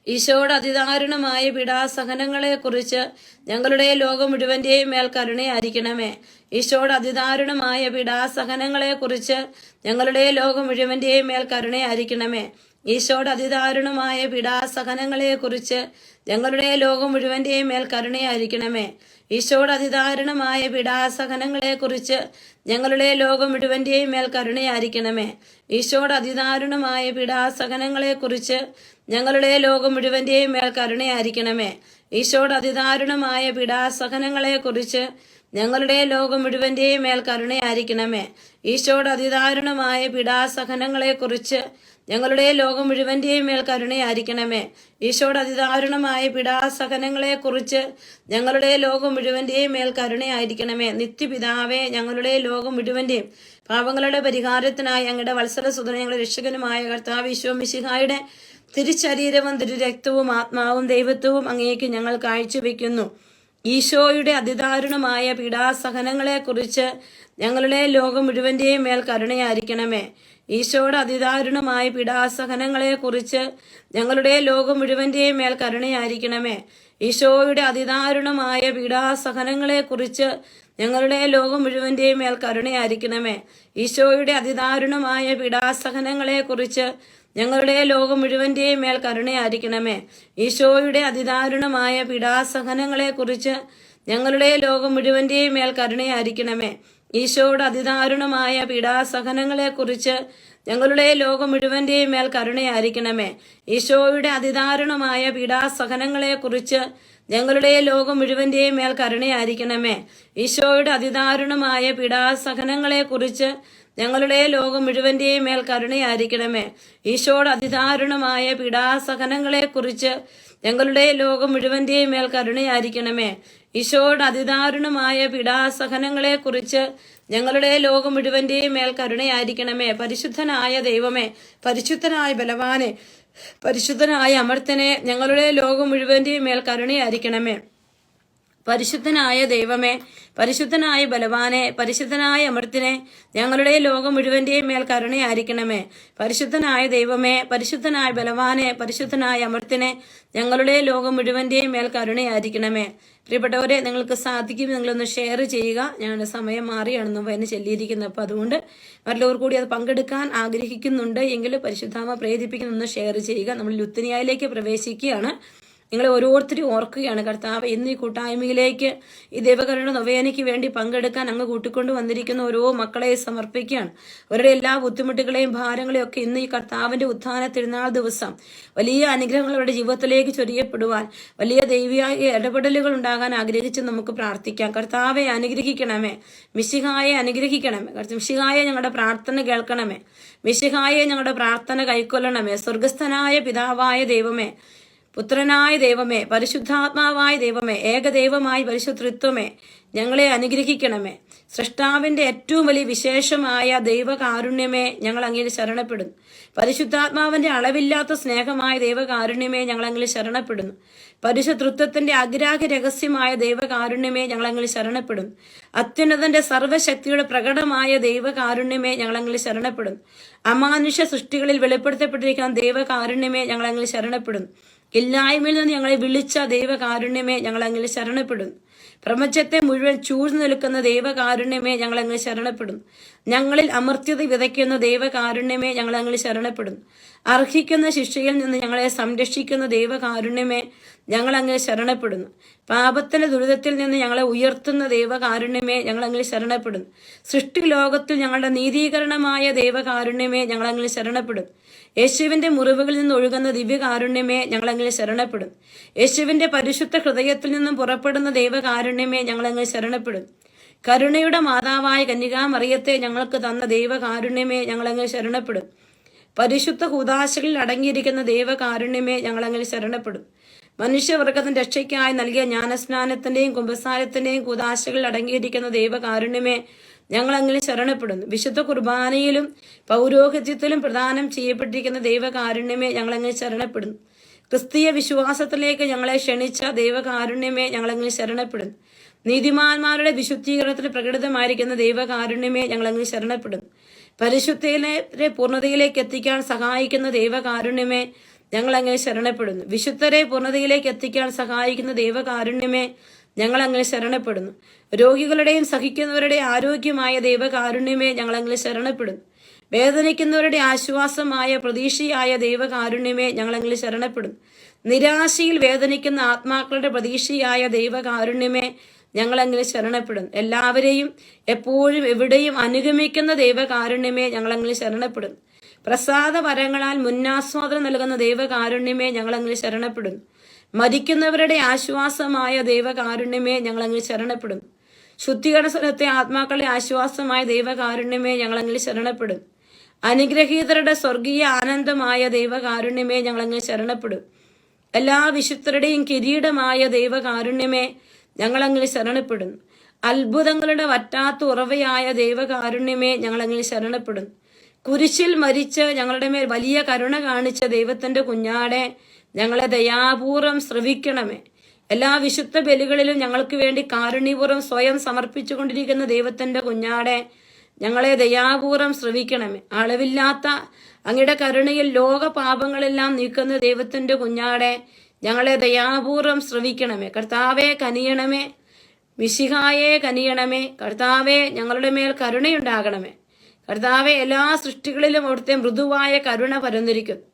ഈശോയുടെ അതിദാരുണമായ പീഡാസഹനങ്ങളെക്കുറിച്ച് ഞങ്ങളുടെ ലോകം മുഴുവന്റെയും മേൽ കരുണയായിരിക്കണമേ. ഈശോയുടെ അതിദാരുണമായ പീഡാസഹനങ്ങളെക്കുറിച്ച് ഞങ്ങളുടെ ലോകം മുഴുവന്റെയും മേൽ കരുണയായിരിക്കണമേ. ഈശോയുടെ അതിദാരുണമായ പീഡാസഹനങ്ങളെക്കുറിച്ച് ഞങ്ങളുടെ ലോകം മുഴുവന്റെയും മേൽ കരുണയായിരിക്കണമേ. ഈശോയുടെ അതിദാരുണമായ പീഡാസഹനങ്ങളെക്കുറിച്ച് ഞങ്ങളുടെ ലോകം മുഴുവന്റെയും മേൽ കരുണയായിരിക്കണമേ. ഈശോയുടെ അതിദാരുണമായ പീഡാസഹനങ്ങളെക്കുറിച്ച് ഞങ്ങളുടെ ലോകം മുഴുവന്റെയും മേൽ കരുണയായിരിക്കണമേ. ഈശോയുടെ അതിദാരുണമായ പീഡാസഹനങ്ങളെക്കുറിച്ച് ഞങ്ങളുടെ ലോകം മുഴുവന്റെയും മേൽ കരുണയായിരിക്കണമേ. ഈശോയുടെ അതിദാരുണമായ പീഡാസഹനങ്ങളെക്കുറിച്ച് ഞങ്ങളുടെ ലോകം മുഴുവന്റെയും മേൽ കരുണയായിരിക്കണമേ. ഈശോയുടെ അതിദാരുണമായ പീഡാസഹനങ്ങളെക്കുറിച്ച് ഞങ്ങളുടെ ലോകം മുഴുവന്റെയും മേൽ കരുണയായിരിക്കണമേ. നിത്യപിതാവേ, ഞങ്ങളുടെ ലോകം മുഴുവന്റെയും പാപങ്ങളുടെ പരിഹാരത്തിനായി അങ്ങയുടെ വത്സലസുതനും ഞങ്ങളുടെ രക്ഷകനുമായ കർത്താവ് ഈശോ മിശിഹായുടെ തിരുശരീരവും തിരുരക്തവും ആത്മാവും ദൈവത്വവും അങ്ങേക്ക് ഞങ്ങൾ കാഴ്ചവെക്കുന്നു. ഈശോയുടെ അതിദാരുണമായ പീഡാസഹനങ്ങളെക്കുറിച്ച് ഞങ്ങളുടെ ലോകം മുഴുവന്റെയും മേൽ കരുണയായിരിക്കണമേ. ഈശോയുടെ അതിദാരുണമായ പീഡാസഹനങ്ങളെക്കുറിച്ച് ഞങ്ങളുടെ ലോകം മുഴുവന്റെയും മേൽ കരുണയായിരിക്കണമേ. ഈശോയുടെ അതിദാരുണമായ പീഡാസഹനങ്ങളെക്കുറിച്ച് ഞങ്ങളുടെ ലോകം മുഴുവന്റെയും മേൽ കരുണയായിരിക്കണമേ. ഈശോയുടെ അതിദാരുണമായ പീഡാസഹനങ്ങളെക്കുറിച്ച് ഞങ്ങളുടെ ലോകം മുഴുവന്റെയും മേൽ കരുണയായിരിക്കണമേ. ഈശോയുടെ അതിദാരുണമായ പീഡാസഹനങ്ങളെക്കുറിച്ച് ഞങ്ങളുടെ ലോകം മുഴുവന്റെയും മേൽ കരുണയായിരിക്കണമേ. ഈശോയുടെ അതിദാരുണമായ പീഡാസഹനങ്ങളെക്കുറിച്ച് ഞങ്ങളുടെ ലോകം മുഴുവന്റെയും മേൽ കരുണയായിരിക്കണമേ. ഈശോയുടെ അതിദാരുണമായ പീഡാസഹനങ്ങളെക്കുറിച്ച് ഞങ്ങളുടെ ലോകം മുഴുവന്റെയും മേൽ കരുണയായിരിക്കണമേ. ഈശോയുടെ അതിദാരുണമായ പീഡാസഹനങ്ങളെക്കുറിച്ച് ഞങ്ങളുടെ ലോകം മുഴുവന്റെയും മേൽ കരുണയായിരിക്കണമേ. ഈശോയുടെ അതിദാരുണമായ പീഡാസഹനങ്ങളെക്കുറിച്ച് ഞങ്ങളുടെ ലോകം മുഴുവന്റെയും മേൽ കരുണയായിരിക്കണമേ. ഈശോയുടെ അതിദാരുണമായ പീഡാസഹനങ്ങളെക്കുറിച്ച് ഞങ്ങളുടെ ലോകം മുഴുവന്റെയും മേൽ കരുണയായിരിക്കണമേ. പരിശുദ്ധനായ ദൈവമേ, പരിശുദ്ധനായ ബലവാനെ, പരിശുദ്ധനായ അമർത്തനെ, ഞങ്ങളുടെ ലോകം മുഴുവന്റെയും മേൽ കരുണയായിരിക്കണമേ. പരിശുദ്ധനായ ദൈവമേ, പരിശുദ്ധനായ ബലവാനെ, പരിശുദ്ധനായ അമർത്തിനെ, ഞങ്ങളുടെ ലോകം മുഴുവന്റെയും മേൽ കരുണയായിരിക്കണമേ. പരിശുദ്ധനായ ദൈവമേ, പരിശുദ്ധനായ ബലവാനെ, പരിശുദ്ധനായ അമർത്തിനെ, ഞങ്ങളുടെ ലോകം മുഴുവന്റെയും മേൽ കരുണയായിരിക്കണമേ. പ്രിയപ്പെട്ടവരെ, നിങ്ങൾക്ക് സാധിക്കും നിങ്ങളൊന്ന് ഷെയർ ചെയ്യുക. ഞങ്ങളുടെ സമയം മാറിയാണെന്ന് എന്നെ ചൊല്ലിയിരിക്കുന്നത്. അപ്പോൾ അതുകൊണ്ട് മറ്റുള്ളവർ കൂടി അത് പങ്കെടുക്കാൻ ആഗ്രഹിക്കുന്നുണ്ട് എങ്കിൽ പരിശുദ്ധാത്മ പ്രേരിപ്പിക്കുന്നൊന്ന് ഷെയർ ചെയ്യുക. നമ്മൾ ലുത്തിനിയയിലേക്ക് പ്രവേശിക്കുകയാണ്. നിങ്ങളെ ഓരോരുത്തരും ഓർക്കുകയാണ്. കർത്താവ്, ഇന്ന് ഈ കൂട്ടായ്മയിലേക്ക് ഈ ദൈവകരുണ നൊവേനയ്ക്ക് വേണ്ടി പങ്കെടുക്കാൻ അങ്ങ് കൂട്ടിക്കൊണ്ട് വന്നിരിക്കുന്ന ഓരോ മക്കളെ സമർപ്പിക്കുകയാണ്. അവരുടെ എല്ലാ ബുദ്ധിമുട്ടുകളെയും ഭാരങ്ങളെയും ഒക്കെ ഇന്ന് ഈ കർത്താവിന്റെ ഉത്ഥാന തിരുനാൾ ദിവസം വലിയ അനുഗ്രഹങ്ങൾ അവരുടെ ജീവിതത്തിലേക്ക് ചൊരിയപ്പെടുവാൻ, വലിയ ദൈവിക ഇടപെടലുകൾ ഉണ്ടാകാൻ ആഗ്രഹിച്ച് നമുക്ക് പ്രാർത്ഥിക്കാം. കർത്താവെ അനുഗ്രഹിക്കണമേ, മിശിഹായെ അനുഗ്രഹിക്കണമേ. മിശിഹായെ ഞങ്ങളുടെ പ്രാർത്ഥന കേൾക്കണമേ. മിശിഹായെ ഞങ്ങളുടെ പ്രാർത്ഥന കൈക്കൊള്ളണമേ. സ്വർഗസ്ഥനായ പിതാവായ ദൈവമേ, പുത്രനായ ദൈവമേ, പരിശുദ്ധാത്മാവായ ദൈവമേ, ഏകദൈവമായ പരിശുദ്ധത്വമേ, ഞങ്ങളെ അനുഗ്രഹിക്കണമേ. സൃഷ്ടാവിന്റെ ഏറ്റവും വലിയ വിശേഷമായ ദൈവകാരുണ്യമേ, ഞങ്ങൾ അങ്ങിൽ ശരണപ്പെടുന്നു. പരിശുദ്ധാത്മാവിന്റെ അളവില്ലാത്ത സ്നേഹമായ ദൈവകാരുണ്യമേ, ഞങ്ങൾ അങ്ങിൽ ശരണപ്പെടുന്നു. പരിശുദ്ധത്വത്തിന്റെ അഗ്രാഹ്യ രഹസ്യമായ ദൈവകാരുണ്യമേ, ഞങ്ങൾ അങ്ങിൽ ശരണപ്പെടുന്നു. അത്യുന്നതന്റെ സർവ്വശക്തിയുടെ പ്രകടമായ ദൈവകാരുണ്യമേ, ഞങ്ങൾ അങ്ങിൽ ശരണപ്പെടുന്നു. അമാനുഷ്യ സൃഷ്ടികളിൽ വെളിപ്പെടുത്തപ്പെട്ടിരിക്കുന്ന ദൈവകാരുണ്യമേ, ഞങ്ങൾ അങ്ങിൽ ശരണപ്പെടുന്നു. ഇല്ലായ്മയിൽ നിന്ന് ഞങ്ങളെ വിളിച്ച ദൈവകാരുണ്യമേ, ഞങ്ങൾ അങ്ങിൽ ശരണപ്പെടുന്നു. പ്രപഞ്ചത്തെ മുഴുവൻ ചൂഴ്ന്നു നിൽക്കുന്ന ദൈവകാരുണ്യമേ, ഞങ്ങൾ അങ്ങിൽ ശരണപ്പെടുന്നു. ഞങ്ങളിൽ അമർത്യത വിതയ്ക്കുന്ന ദൈവകാരുണ്യമേ, ഞങ്ങൾ അങ്ങിൽ ശരണപ്പെടുന്നു. അർഹിക്കുന്ന ശിക്ഷയിൽ നിന്ന് ഞങ്ങളെ സംരക്ഷിക്കുന്ന ദൈവകാരുണ്യമേ, ഞങ്ങൾ അങ്ങിൽ ശരണപ്പെടുന്നു. പാപത്തിന്റെ ദുരിതത്തിൽ നിന്ന് ഞങ്ങളെ ഉയർത്തുന്ന ദൈവകാരുണ്യമേ, ഞങ്ങൾ അങ്ങിൽ ശരണപ്പെടുന്നു. സൃഷ്ടി ലോകത്തിൽ ഞങ്ങളുടെ നീതീകരണമായ ദൈവകാരുണ്യമേ, ഞങ്ങൾ അങ്ങിൽ ശരണപ്പെടുന്നു. യേശുവിന്റെ മുറിവുകളിൽ നിന്ന് ഒഴുകുന്ന ദിവ്യകാരുണ്യമേ, ഞങ്ങൾ അങ്ങിൽ ശരണപ്പെടുന്നു. യേശുവിന്റെ പരിശുദ്ധ ഹൃദയത്തിൽ നിന്നും പുറപ്പെടുന്ന ദൈവകാരുണ്യമേ, ഞങ്ങൾ അങ്ങിൽ ശരണപ്പെടുന്നു. കരുണയുടെ മാതാവായ കന്യകാമറിയത്തെ ഞങ്ങൾക്ക് തന്ന ദൈവകാരുണ്യമേ, ഞങ്ങൾ അങ്ങിൽ ശരണപ്പെടും. പരിശുദ്ധ കൂദാശകളിൽ അടങ്ങിയിരിക്കുന്ന ദൈവകാരുണ്യമേ, ഞങ്ങൾ അങ്ങിൽ ശരണപ്പെടും. മനുഷ്യവർഗത്തിന്റെ രക്ഷയ്ക്കായി നൽകിയ ജ്ഞാനസ്നാനത്തിന്റെയും കുമ്പസാരത്തിന്റെയും കൂദാശകളിൽ അടങ്ങിയിരിക്കുന്ന ദൈവകാരുണ്യമേ, ഞങ്ങൾ അങ്ങിൽ ശരണപ്പെടുന്നു. വിശുദ്ധ കുർബാനയിലും പൗരോഹിത്യത്തിലും പ്രദാനം ചെയ്യപ്പെട്ടിരിക്കുന്ന ദൈവകാരുണ്യമേ, ഞങ്ങൾ അങ്ങിൽ ശരണപ്പെടുന്നു. ക്രിസ്തീയ വിശ്വാസത്തിലേക്ക് ഞങ്ങളെ ക്ഷണിച്ച ദൈവകാരുണ്യമേ, ഞങ്ങൾ അങ്ങിൽ ശരണപ്പെടുന്നു. നീതിമാന്മാരുടെ വിശുദ്ധീകരണത്തിൽ പ്രകടിതമായിരിക്കുന്ന ദൈവകാരുണ്യമേ, ഞങ്ങൾ അങ്ങിൽ ശരണപ്പെടുന്നു. പരിശുദ്ധയിലെ പൂർണ്ണതയിലേക്ക് എത്തിക്കാൻ സഹായിക്കുന്ന ദൈവകാരുണ്യമേ, ഞങ്ങൾ അങ്ങനെ ശരണപ്പെടുന്നു. വിശുദ്ധരെ പൂർണ്ണതയിലേക്ക് എത്തിക്കാൻ സഹായിക്കുന്ന ദൈവകാരുണ്യമേ, ഞങ്ങൾ അങ്ങനെ ശരണപ്പെടുന്നു. രോഗികളുടെയും സഹിക്കുന്നവരുടെയും ആരോഗ്യമായ ദൈവകാരുണ്യമേ, ഞങ്ങൾ അങ്ങനെ ശരണപ്പെടുന്നു. വേദനിക്കുന്നവരുടെ ആശ്വാസമായ പ്രതീക്ഷയായ ദൈവകാരുണ്യമേ, ഞങ്ങൾ അങ്ങനെ ശരണപ്പെടുന്നു. നിരാശയിൽ വേദനിക്കുന്ന ആത്മാക്കളുടെ പ്രതീക്ഷയായ ദൈവകാരുണ്യമേ, ഞങ്ങൾ അങ്ങനെ ശരണപ്പെടുന്നു. എല്ലാവരെയും എപ്പോഴും എവിടെയും അനുഗമിക്കുന്ന ദൈവകാരുണ്യമേ, ഞങ്ങൾ അങ്ങനെ ശരണപ്പെടുന്നു. പ്രസാദ വരങ്ങളാൽ മുന്നാസ്വാദനം നൽകുന്ന ദൈവകാരുണ്യമേ, ഞങ്ങൾ അങ്ങനെ ശരണപ്പെടുന്നു. മരിക്കുന്നവരുടെ ആശ്വാസമായ ദൈവകാരുണ്യമേ, ഞങ്ങൾ അങ്ങനെ ശരണപ്പെടുന്നു. ശുദ്ധീകരണ സ്ഥലത്തെ ആത്മാക്കളുടെ ആശ്വാസമായ ദൈവകാരുണ്യമേ, ഞങ്ങൾ അങ്ങനെ ശരണപ്പെടുന്നു. അനുഗ്രഹീതരുടെ സ്വർഗീയ ആനന്ദമായ ദൈവകാരുണ്യമേ, ഞങ്ങൾ അങ്ങനെ ശരണപ്പെടും. എല്ലാ വിശുദ്ധരുടെയും കിരീടമായ ദൈവകാരുണ്യമേ, ഞങ്ങൾ അങ്ങനെ ശരണപ്പെടുന്നു. അത്ഭുതങ്ങളുടെ വറ്റാത്ത ഉറവയായ ദൈവകാരുണ്യമേ, ഞങ്ങൾ അങ്ങനെ ശരണപ്പെടുന്നു. കുരിശിൽ മരിച്ച് ഞങ്ങളുടെ മേൽ വലിയ കരുണ കാണിച്ച ദൈവത്തിന്റെ കുഞ്ഞാടെ, ഞങ്ങളെ ദയാപൂർവം ശ്രവിക്കണമേ. എല്ലാ വിശുദ്ധ ബലികളിലും ഞങ്ങൾക്ക് വേണ്ടി കാരുണ്യപൂർവ്വം സ്വയം സമർപ്പിച്ചുകൊണ്ടിരിക്കുന്ന ദൈവത്തിന്റെ കുഞ്ഞാടെ, ഞങ്ങളെ ദയാപൂർവം ശ്രവിക്കണമേ. അളവില്ലാത്ത അങ്ങയുടെ കരുണയിൽ ലോക പാപങ്ങളെല്ലാം നീക്കുന്ന ദൈവത്തിന്റെ കുഞ്ഞാടെ, ഞങ്ങളെ ദയാപൂർവം ശ്രവിക്കണമേ. കർത്താവെ കനിയണമേ, മിശിഹായെ കനിയണമേ. കർത്താവെ ഞങ്ങളുടെ മേൽ കരുണയുണ്ടാകണമേ. കർത്താവെ എല്ലാ സൃഷ്ടികളിലും അവിടുത്തെ മൃദുവായ കരുണ പരന്നിരിക്കുന്നു.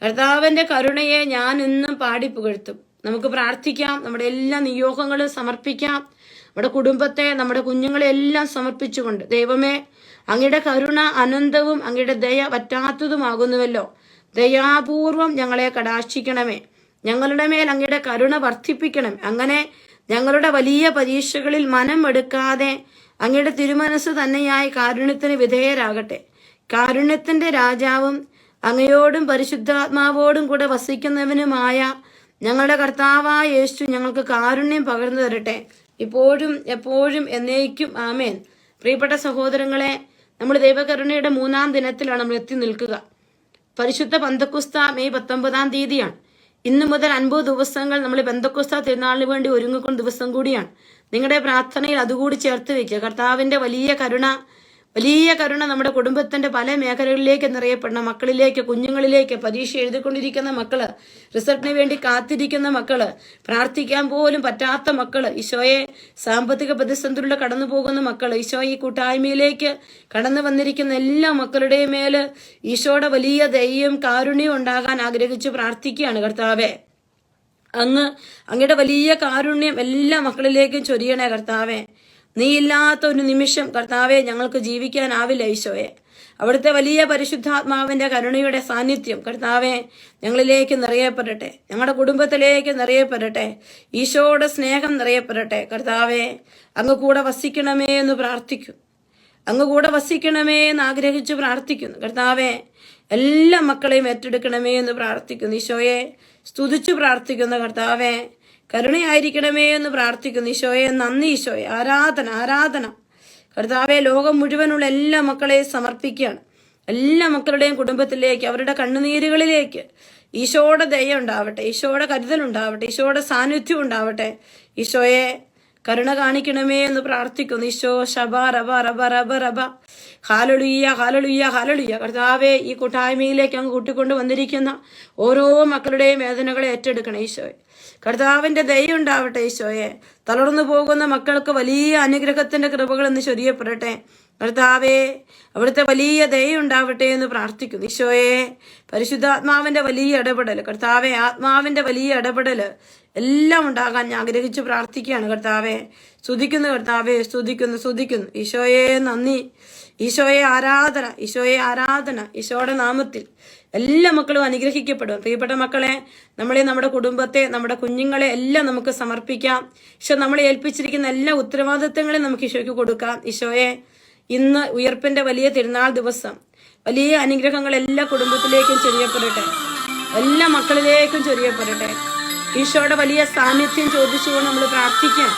കർത്താവിന്റെ കരുണയെ ഞാൻ ഇന്നും പാടിപ്പുകഴ്ത്തും. നമുക്ക് പ്രാർത്ഥിക്കാം. നമ്മുടെ എല്ലാ നിയോഗങ്ങളും സമർപ്പിക്കാം. നമ്മുടെ കുടുംബത്തെ, നമ്മുടെ കുഞ്ഞുങ്ങളെ എല്ലാം സമർപ്പിച്ചുകൊണ്ട്, ദൈവമേ, അങ്ങയുടെ കരുണ അനന്തവും അങ്ങയുടെ ദയ വറ്റാത്തതുമാകുന്നുവല്ലോ. ദയാപൂർവം ഞങ്ങളെ കടാക്ഷിക്കണമേ. ഞങ്ങളുടെ മേൽ അങ്ങയുടെ കരുണ വർദ്ധിപ്പിക്കണം. അങ്ങനെ ഞങ്ങളുടെ വലിയ പരീക്ഷകളിൽ മനം എടുക്കാതെ അങ്ങയുടെ തിരുമനസ് തന്നെയായി കാരുണ്യത്തിന് വിധേയരാകട്ടെ. കാരുണ്യത്തിന്റെ രാജാവും അങ്ങയോടും പരിശുദ്ധാത്മാവോടും കൂടെ വസിക്കുന്നവനുമായ ഞങ്ങളുടെ കർത്താവായ യേശു ഞങ്ങൾക്ക് കാരുണ്യം പകർന്നു തരട്ടെ, ഇപ്പോഴും എപ്പോഴും എന്നേക്കും. ആമേൻ. പ്രിയപ്പെട്ട സഹോദരങ്ങളെ, നമ്മൾ ദൈവകരുണയുടെ 3-ാം ദിനത്തിലാണ് നമ്മൾ എത്തി നിൽക്കുക. പരിശുദ്ധ പെന്തക്കോസ്ത മെയ് 19-ാം തീയതിയാണ്. ഇന്നു മുതൽ 50 ദിവസങ്ങൾ നമ്മൾ പെന്തക്കോസ്ത തിരുനാളിന് വേണ്ടി ഒരുങ്ങിക്കൊണ്ട ദിവസം കൂടിയാണ്. നിങ്ങളുടെ പ്രാർത്ഥനയിൽ അതുകൂടി ചേർത്ത് വയ്ക്കുക. കർത്താവിന്റെ വലിയ കരുണ നമ്മുടെ കുടുംബത്തിന്റെ പല മേഖലകളിലേക്ക് നിറയപ്പെടുന്ന മക്കളിലേക്ക്, കുഞ്ഞുങ്ങളിലേക്ക്, പരീക്ഷ എഴുതിക്കൊണ്ടിരിക്കുന്ന മക്കള്, റിസൾട്ടിന് വേണ്ടി കാത്തിരിക്കുന്ന മക്കള്, പ്രാർത്ഥിക്കാൻ പോലും പറ്റാത്ത മക്കള്, ഈശോയെ സാമ്പത്തിക പ്രതിസന്ധിയിലൂടെ കടന്നു പോകുന്ന മക്കള്, ഈശോ ഈ കൂട്ടായ്മയിലേക്ക് കടന്നു വന്നിരിക്കുന്ന എല്ലാ മക്കളുടെയും മേല് ഈശോയുടെ വലിയ ദയയും കാരുണ്യവും ഉണ്ടാകാൻ ആഗ്രഹിച്ചു പ്രാർത്ഥിക്കുകയാണ്. കർത്താവെ, അങ്ങയുടെ വലിയ കാരുണ്യം എല്ലാ മക്കളിലേക്കും ചൊരിയണേ. കർത്താവെ, നീ ഇല്ലാത്ത ഒരു നിമിഷം കർത്താവെ ഞങ്ങൾക്ക് ജീവിക്കാനാവില്ല. ഈശോയെ, അവിടുത്തെ വലിയ പരിശുദ്ധാത്മാവിന്റെ കരുണയുടെ സാന്നിധ്യം കർത്താവെ ഞങ്ങളിലേക്ക് നിറയപ്പെടട്ടെ, ഞങ്ങളുടെ കുടുംബത്തിലേക്ക് നിറയപ്പെടട്ടെ, ഈശോയുടെ സ്നേഹം നിറയപ്പെടട്ടെ. കർത്താവെ, അങ്ങ് കൂടെ വസിക്കണമേ എന്ന് പ്രാർത്ഥിക്കും. അങ്ങ് കൂടെ വസിക്കണമേ എന്ന് ആഗ്രഹിച്ചു പ്രാർത്ഥിക്കുന്നു. കർത്താവെ, എല്ലാ മക്കളെയും ഏറ്റെടുക്കണമേ എന്ന് പ്രാർത്ഥിക്കുന്നു. ഈശോയെ സ്തുതിച്ചു പ്രാർത്ഥിക്കുന്ന കർത്താവെ, കരുണയായിരിക്കണമേ എന്ന് പ്രാർത്ഥിക്കുന്നു. ഈശോയെ നന്ദി. ഈശോയെ ആരാധന. കർത്താവെ, ലോകം മുഴുവനുള്ള എല്ലാ മക്കളെയും സമർപ്പിക്കുകയാണ്. എല്ലാ മക്കളുടെയും കുടുംബത്തിലേക്ക്, അവരുടെ കണ്ണുനീരുകളിലേക്ക് ഈശോയുടെ ദയ ഉണ്ടാവട്ടെ, ഈശോയുടെ കരുതലുണ്ടാവട്ടെ, ഈശോയുടെ സാന്നിധ്യം ഉണ്ടാവട്ടെ. ഈശോയെ കരുണ കാണിക്കണമേ എന്ന് പ്രാർത്ഥിക്കുന്നു. ഈശോ ശബ റബ റബ റബ റബ ഹാലലുയ്യ. കർത്താവെ, ഈ കൂട്ടായ്മയിലേക്ക് അങ്ങ് കൂട്ടിക്കൊണ്ട് വന്നിരിക്കുന്ന ഓരോ മക്കളുടെയും വേദനകളെ ഏറ്റെടുക്കണം. ഈശോയെ കർത്താവിന്റെ ദയ ഉണ്ടാവട്ടെ. ഈശോയെ തളർന്നു പോകുന്ന മക്കൾക്ക് വലിയ അനുഗ്രഹത്തിന്റെ കൃപകൾ എന്ന് ചൊരിയപ്പെടട്ടെ. കർത്താവെ, അവിടുത്തെ വലിയ ദയ ഉണ്ടാവട്ടെ എന്ന് പ്രാർത്ഥിക്കുന്നു. ഈശോയെ പരിശുദ്ധാത്മാവിന്റെ വലിയ ഇടപെടൽ, കർത്താവെ ആത്മാവിന്റെ വലിയ ഇടപെടൽ എല്ലാം ഉണ്ടാകാൻ ഞാൻ ആഗ്രഹിച്ചു പ്രാർത്ഥിക്കുകയാണ്. കർത്താവെ സ്തുതിക്കുന്നു. കർത്താവെ സ്തുതിക്കുന്നു. ഈശോയെ നന്ദി. ഈശോയെ ആരാധന. ഈശോയുടെ നാമത്തിൽ എല്ലാ മക്കളും അനുഗ്രഹിക്കപ്പെടും. പ്രിയപ്പെട്ട മക്കളെ, നമ്മുടെ കുടുംബത്തെ, നമ്മുടെ കുഞ്ഞുങ്ങളെ എല്ലാം നമുക്ക് സമർപ്പിക്കാം. ഈശോ നമ്മളെ ഏൽപ്പിച്ചിരിക്കുന്ന എല്ലാ ഉത്തരവാദിത്തങ്ങളും നമുക്ക് ഈശോയ്ക്ക് കൊടുക്കാം. ഈശോയെ, ഇന്ന് ഉയർപ്പിന്റെ വലിയ തിരുനാൾ ദിവസം വലിയ അനുഗ്രഹങ്ങൾ എല്ലാ കുടുംബത്തിലേക്കും ചൊരിയപ്പെടട്ടെ, എല്ലാ മക്കളിലേക്കും ചൊരിയപ്പെടട്ടെ. ഈശോയുടെ വലിയ സാന്നിധ്യം ചോദിച്ചുകൊണ്ട് നമ്മൾ പ്രാർത്ഥിക്കാം.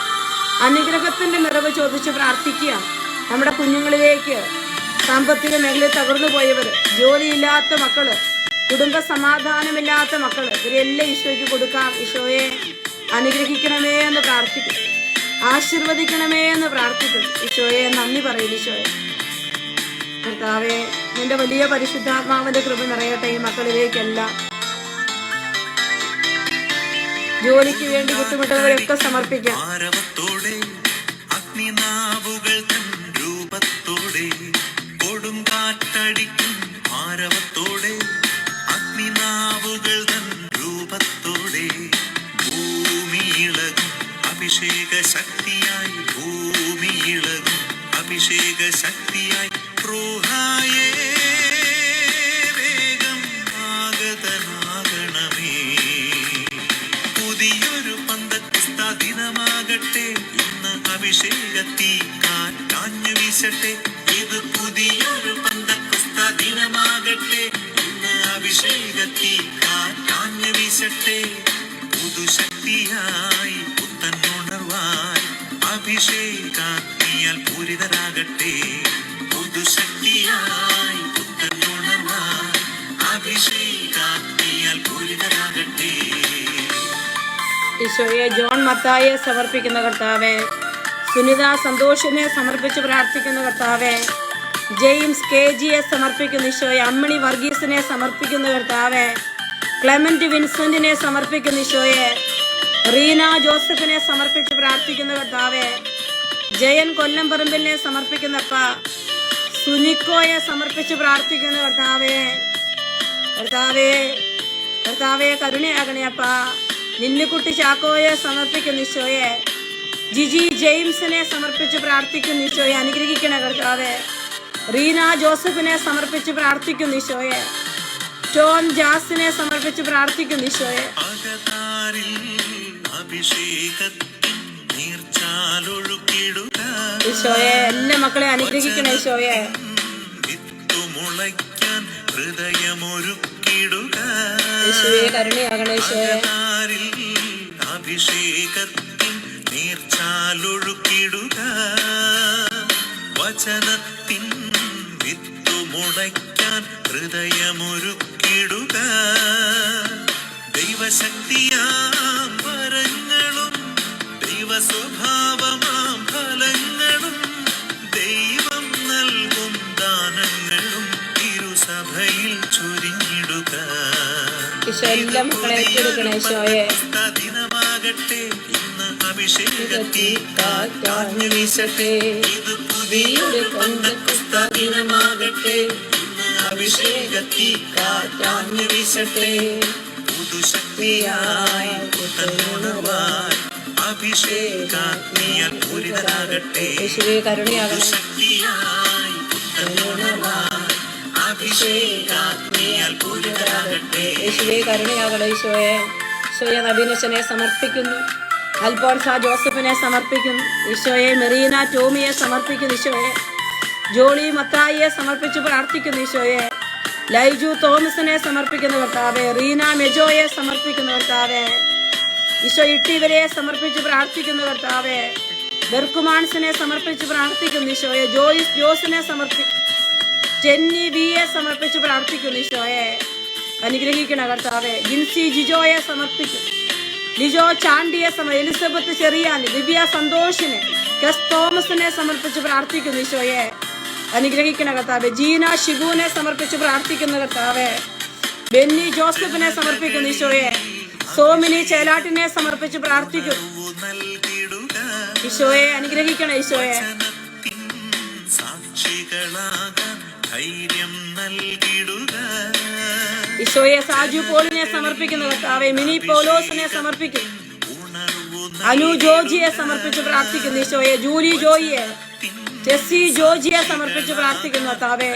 അനുഗ്രഹത്തിന്റെ നിറവ് ചോദിച്ച് പ്രാർത്ഥിക്കുക. നമ്മുടെ കുഞ്ഞുങ്ങളിലേക്ക്, സാമ്പത്തിക മേഖലയിൽ തകർന്നു പോയവര്, ജോലിയില്ലാത്ത മക്കള്, കുടുംബ സമാധാനമില്ലാത്ത മക്കള്, ഇവരെല്ലാം ഈശോയ്ക്ക് കൊടുക്കാം. ഈശോയെ അനുഗ്രഹിക്കണമേ എന്ന് പ്രാർത്ഥിക്കും, ആശീർവദിക്കണമേ എന്ന് പ്രാർത്ഥിക്കും. ഈശോയെ നന്ദി പറയും. ഈശോയെ കർത്താവെ, നിന്റെ വലിയ പരിശുദ്ധാത്മാവിന്റെ കൃപ നിറയട്ടെ ഈ മക്കളിലേക്കെല്ലാം. ജോലിക്ക് വേണ്ടി ബുദ്ധിമുട്ടുന്നവരെയൊക്കെ സമർപ്പിക്കാം. ആരവത്തോടെ അഗ്നിനാവുകൾ തൻ രൂപത്തോടെ കൊടുങ്കാറ്റടിക്കും ആരവത്തോടെ അഗ്നിനാവുകൾ തൻ രൂപത്തോടെ ഭൂമിയിളകും അഭിഷേക ശക്തിയായി ഭൂമിയിളകും അഭിഷേക ശക്തിയായി റൂഹായേ വേഗം ആഗതനാകണമേ. പുതിയൊരു പന്തക്കുസ്ത ദിനമാകട്ടെ ഇന്ന് അഭിഷേകത്തീ കാറ്റാഞ്ഞു വീശട്ടെ. ഇത് പുതിയൊരു പന്തക്കുസ്ത ദിനമാകട്ടെ ഇന്ന് അഭിഷേകത്തീ കാറ്റാഞ്ഞു വീശട്ടെ. പുതുശക്തിയായി പുത്തനുണർവായി അഭിഷേകാഗ്നിയാൽ പൂരിതരാകട്ടെ. പുതുശക്തിയായി പുത്തനുണർവായി അഭിഷേകാഗ്നിയാൽ പൂരിതരാകട്ടെ. ഈശോയെ ജോൺ മത്തായെ സമർപ്പിക്കുന്ന കർത്താവേ, സുനിത സന്തോഷിനെ സമർപ്പിച്ച് പ്രാർത്ഥിക്കുന്ന കർത്താവേ, ജെയിംസ് KGയെ സമർപ്പിക്കുന്ന ഈശോയെ, അമ്മിണി വർഗീസിനെ സമർപ്പിക്കുന്ന കർത്താവേ, ക്ലെമന്റ് വിൻസെന്റിനെ സമർപ്പിക്കുന്ന ഈശോയെ, റീന ജോസഫിനെ സമർപ്പിച്ച് പ്രാർത്ഥിക്കുന്ന കർത്താവേ, ജയൻ കൊല്ലംപറമ്പിലിനെ സമർപ്പിക്കുന്നപ്പ, സുനിക്കോയെ സമർപ്പിച്ച് പ്രാർത്ഥിക്കുന്ന കർത്താവേ, കർത്താവേ കർത്താവേ കരുണയാകണേ അപ്പ. നിന്നുകുട്ടി ചാക്കോയെ സമർപ്പിക്കുന്ന ഈശോയെ, ജിജി ജെയിംസിനെ സമർപ്പിച്ച് പ്രാർത്ഥിക്കുന്ന ഈശോയെ, അനുഗ്രഹിക്കണ കർത്താവേ. റീന ജോസഫിനെ സമർപ്പിച്ച് പ്രാർത്ഥിക്കുന്ന ഈശോയെ, ടോം ജാസിനെ സമർപ്പിച്ച് പ്രാർത്ഥിക്കുന്ന ഈശോയെ. ഈശോയെ എല്ലാ മക്കളെ അനുഗ്രഹിക്കണ ഈശോയെ. ഈശോയെ കരുണയാകണ ഈശോയെ. അഭിഷേകത്തിൻ നീർച്ചാലൊഴുക്കിടുക. വചനത്തിൻ വിത്തുമുളയ്ക്കാൻ ഹൃദയമൊരുക്കിടുക. ദൈവശക്തിയാം വരങ്ങളും ദൈവസ്വഭാവമാം ഫലങ്ങളും ദൈവം നൽകും ദാനങ്ങളും ഇരുസഭയിൽ ചൊരിഞ്ഞിടുക. ദിനമാകട്ടെ ഇന്ന് അഭിഷേകത്തീ കാറ്റാഞ്ഞു വീശട്ടെ. ഇത് പുതിയൊരു പന്തക്കുസ്ത ദിനമാകട്ടെ ഇന്ന് അഭിഷേകത്തീ കാറ്റാഞ്ഞു വീശട്ടെ. പുതുശക്തിയായി പുത്തനുണർവായി അഭിഷേകാഗ്നിയാൽ പൂരിതരാകട്ടെ. പുതുശക്തിയായി പുത്തനുണർവായി അഭിഷേകാഗ്നിയാൽ പൂരിതരാകട്ടെ. യേശുവേ കരുണയാകണേ ഈശോയെ. ഈശോയെ നബീനച്ചനെ സമർപ്പിക്കുന്നു, അൽഫോൺസ ജോസഫിനെ സമർപ്പിക്കുന്നു ഈശോയെ, മെറീന ടോമിയെ സമർപ്പിക്കുന്നു ഈശോയെ, ജോളി മത്തായിയെ സമർപ്പിച്ച് പ്രാർത്ഥിക്കുന്നു ഈശോയെ, ലൈജു തോമസിനെ സമർപ്പിക്കുന്ന കർത്താവേ, റീന മെജോയെ സമർപ്പിക്കുന്ന കർത്താവേ, ഈശോ ഇട്ടിവരെ സമർപ്പിച്ച് പ്രാർത്ഥിക്കുന്ന കർത്താവേ, ബെർക്കുമാൻസിനെ സമർപ്പിച്ച് പ്രാർത്ഥിക്കുന്നു ഈശോയെ, ജോയിസ് ജോസിനെ സമർപ്പിക്കുന്നു, ടെന്നി വിയെ സമർപ്പിച്ച് പ്രാർത്ഥിക്കുന്നു ഈശോയെ, അനുഗ്രഹിക്കണ കർത്താവേ. ജിൻസി ജിജോയെ സമർപ്പിക്കുന്നു, ലിജോ ചാണ്ടിയെ എലിസബത്ത് ചെറിയാനി, ദിവ്യ സന്തോഷിനെ, കെസ് തോമസിനെ സമർപ്പിച്ച് പ്രാർത്ഥിക്കുന്നു ഈശോയെ, അനുഗ്രഹിക്കണ കർത്താവേ. ജീന ഷിബുവിനെ സമർപ്പിച്ച് പ്രാർത്ഥിക്കുന്ന കർത്താവേ, ബെന്നി ജോസഫിനെ സമർപ്പിക്കുന്നു ഈശോയെ, സോമിനി ചേലാട്ടിനെ സമർപ്പിച്ച് പ്രാർത്ഥിക്കുന്നു ഈശോയെ, അനുഗ്രഹിക്കണ ഈശോയെ. ഈശോയെ സാജു പോളിനെ സമർപ്പിക്കുന്ന കർത്താവേ, മിനി പോലോസിനെ സമർപ്പിക്കുന്നു, അനു ജോജിയെ സമർപ്പിച്ച് പ്രാർത്ഥിക്കുന്നു ഈശോയെ, ജൂലി ജോയിയെ, ടെസ്സി ജോജിയെ സമർപ്പിച്ച് പ്രാർത്ഥിക്കുന്നു കർത്താവേ,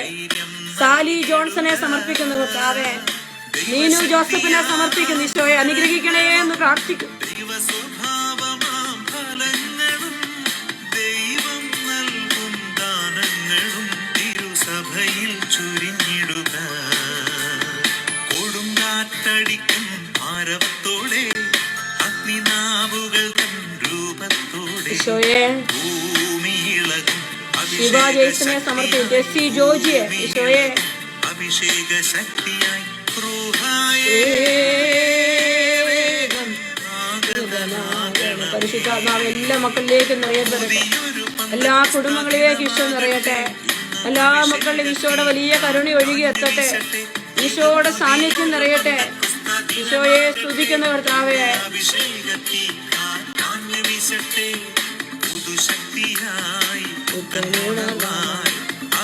സാലി ജോൺസനെ സമർപ്പിക്കുന്നു കർത്താവേ, നീനു ജോസഫിനെ സമർപ്പിക്കുന്നു ഈശോയെ, അനുഗ്രഹിക്കണേ എന്ന് പ്രാർത്ഥിക്കുന്നു. സഭയിൽ ചുരിഞ്ഞിടുക. കൊടുങ്കാറ്റടിക്കും ആരവത്തോടെ അഗ്നിനാവുകൾ തൻ രൂപത്തോടെ ഭൂമിയിളകും അഭിഷേക ശക്തിയായി പരിശുദ്ധാത്മാവ് എല്ലാ മക്കളിലേക്കും നിറയട്ടെ, എല്ലാ കുടുംബങ്ങളിലേക്ക് ഈശോ നിറയട്ടെ, എല്ലാ മക്കളിലും ഈശോയുടെ വലിയ കരുണ ഒഴുകി എത്തട്ടെ, ഈശോയുടെ സാന്നിധ്യം നിറയട്ടെ, ഈശോയെ സ്തുതിക്കുന്ന കർത്താവേ, അഭിഷേകത്തിൽ ഞാൻ വീശട്ടെ പുതുശക്തിയായി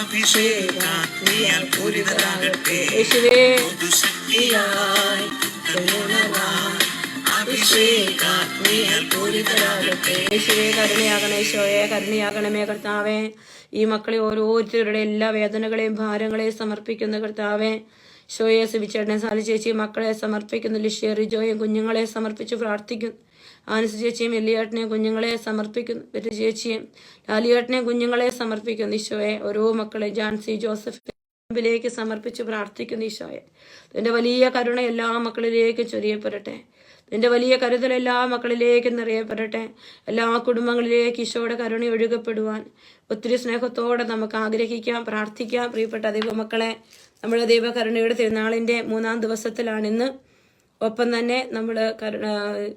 അഭിഷേകാഗ്നിയാൽ പൂരിതരാകട്ടെ യേശുവേ പുതുശക്തിയായി അഭിഷേകാഗ്നിയാൽ പൂരിതരാകട്ടെ. യേശുവേ കരുണയാകണേ, ഈശോയെ കരുണയാകണമേ കർത്താവേ. ഈ മക്കളെ ഓരോരുത്തരുടെ എല്ലാ വേദനകളെയും ഭാരങ്ങളെയും സമർപ്പിക്കുന്ന കർത്താവേ. ഷോയെ സുബിച്ചേട്ടനെ സാലി ചേച്ചി മക്കളെ സമർപ്പിക്കുന്നു. ലിഷ്യ റിജോയും കുഞ്ഞുങ്ങളെ സമർപ്പിച്ച് പ്രാർത്ഥിക്കുന്നു. ആനസ് ചേച്ചിയും എല്ലിയേട്ടനെയും കുഞ്ഞുങ്ങളെ സമർപ്പിക്കുന്നു. പെറ്റ ചേച്ചിയും ലാലിയേട്ടനെയും കുഞ്ഞുങ്ങളെ സമർപ്പിക്കുന്നു. ഈശോയെ ഓരോ മക്കളെ ജാൻസി ജോസഫിലേക്ക് സമർപ്പിച്ച് പ്രാർത്ഥിക്കുന്നു. ഈശോയെ നിന്റെ വലിയ കരുണ എല്ലാ മക്കളിലേക്കും ചൊരിയപ്പെടട്ടെ. നിന്റെ വലിയ കരുതൽ എല്ലാ മക്കളിലേക്കും നിറയപ്പെടട്ടെ. എല്ലാ കുടുംബങ്ങളിലേക്ക് ഈശോയുടെ കരുണ ഒഴുകപ്പെടുവാൻ ഒത്തിരി സ്നേഹത്തോടെ നമുക്ക് ആഗ്രഹിക്കാം, പ്രാർത്ഥിക്കാം. പ്രിയപ്പെട്ട ദൈവമക്കളെ, നമ്മുടെ ദൈവകരുണയുടെ തിരുനാളിൻ്റെ 3-ാം ദിവസത്തിലാണ് ഇന്ന്. ഒപ്പം തന്നെ നമ്മൾ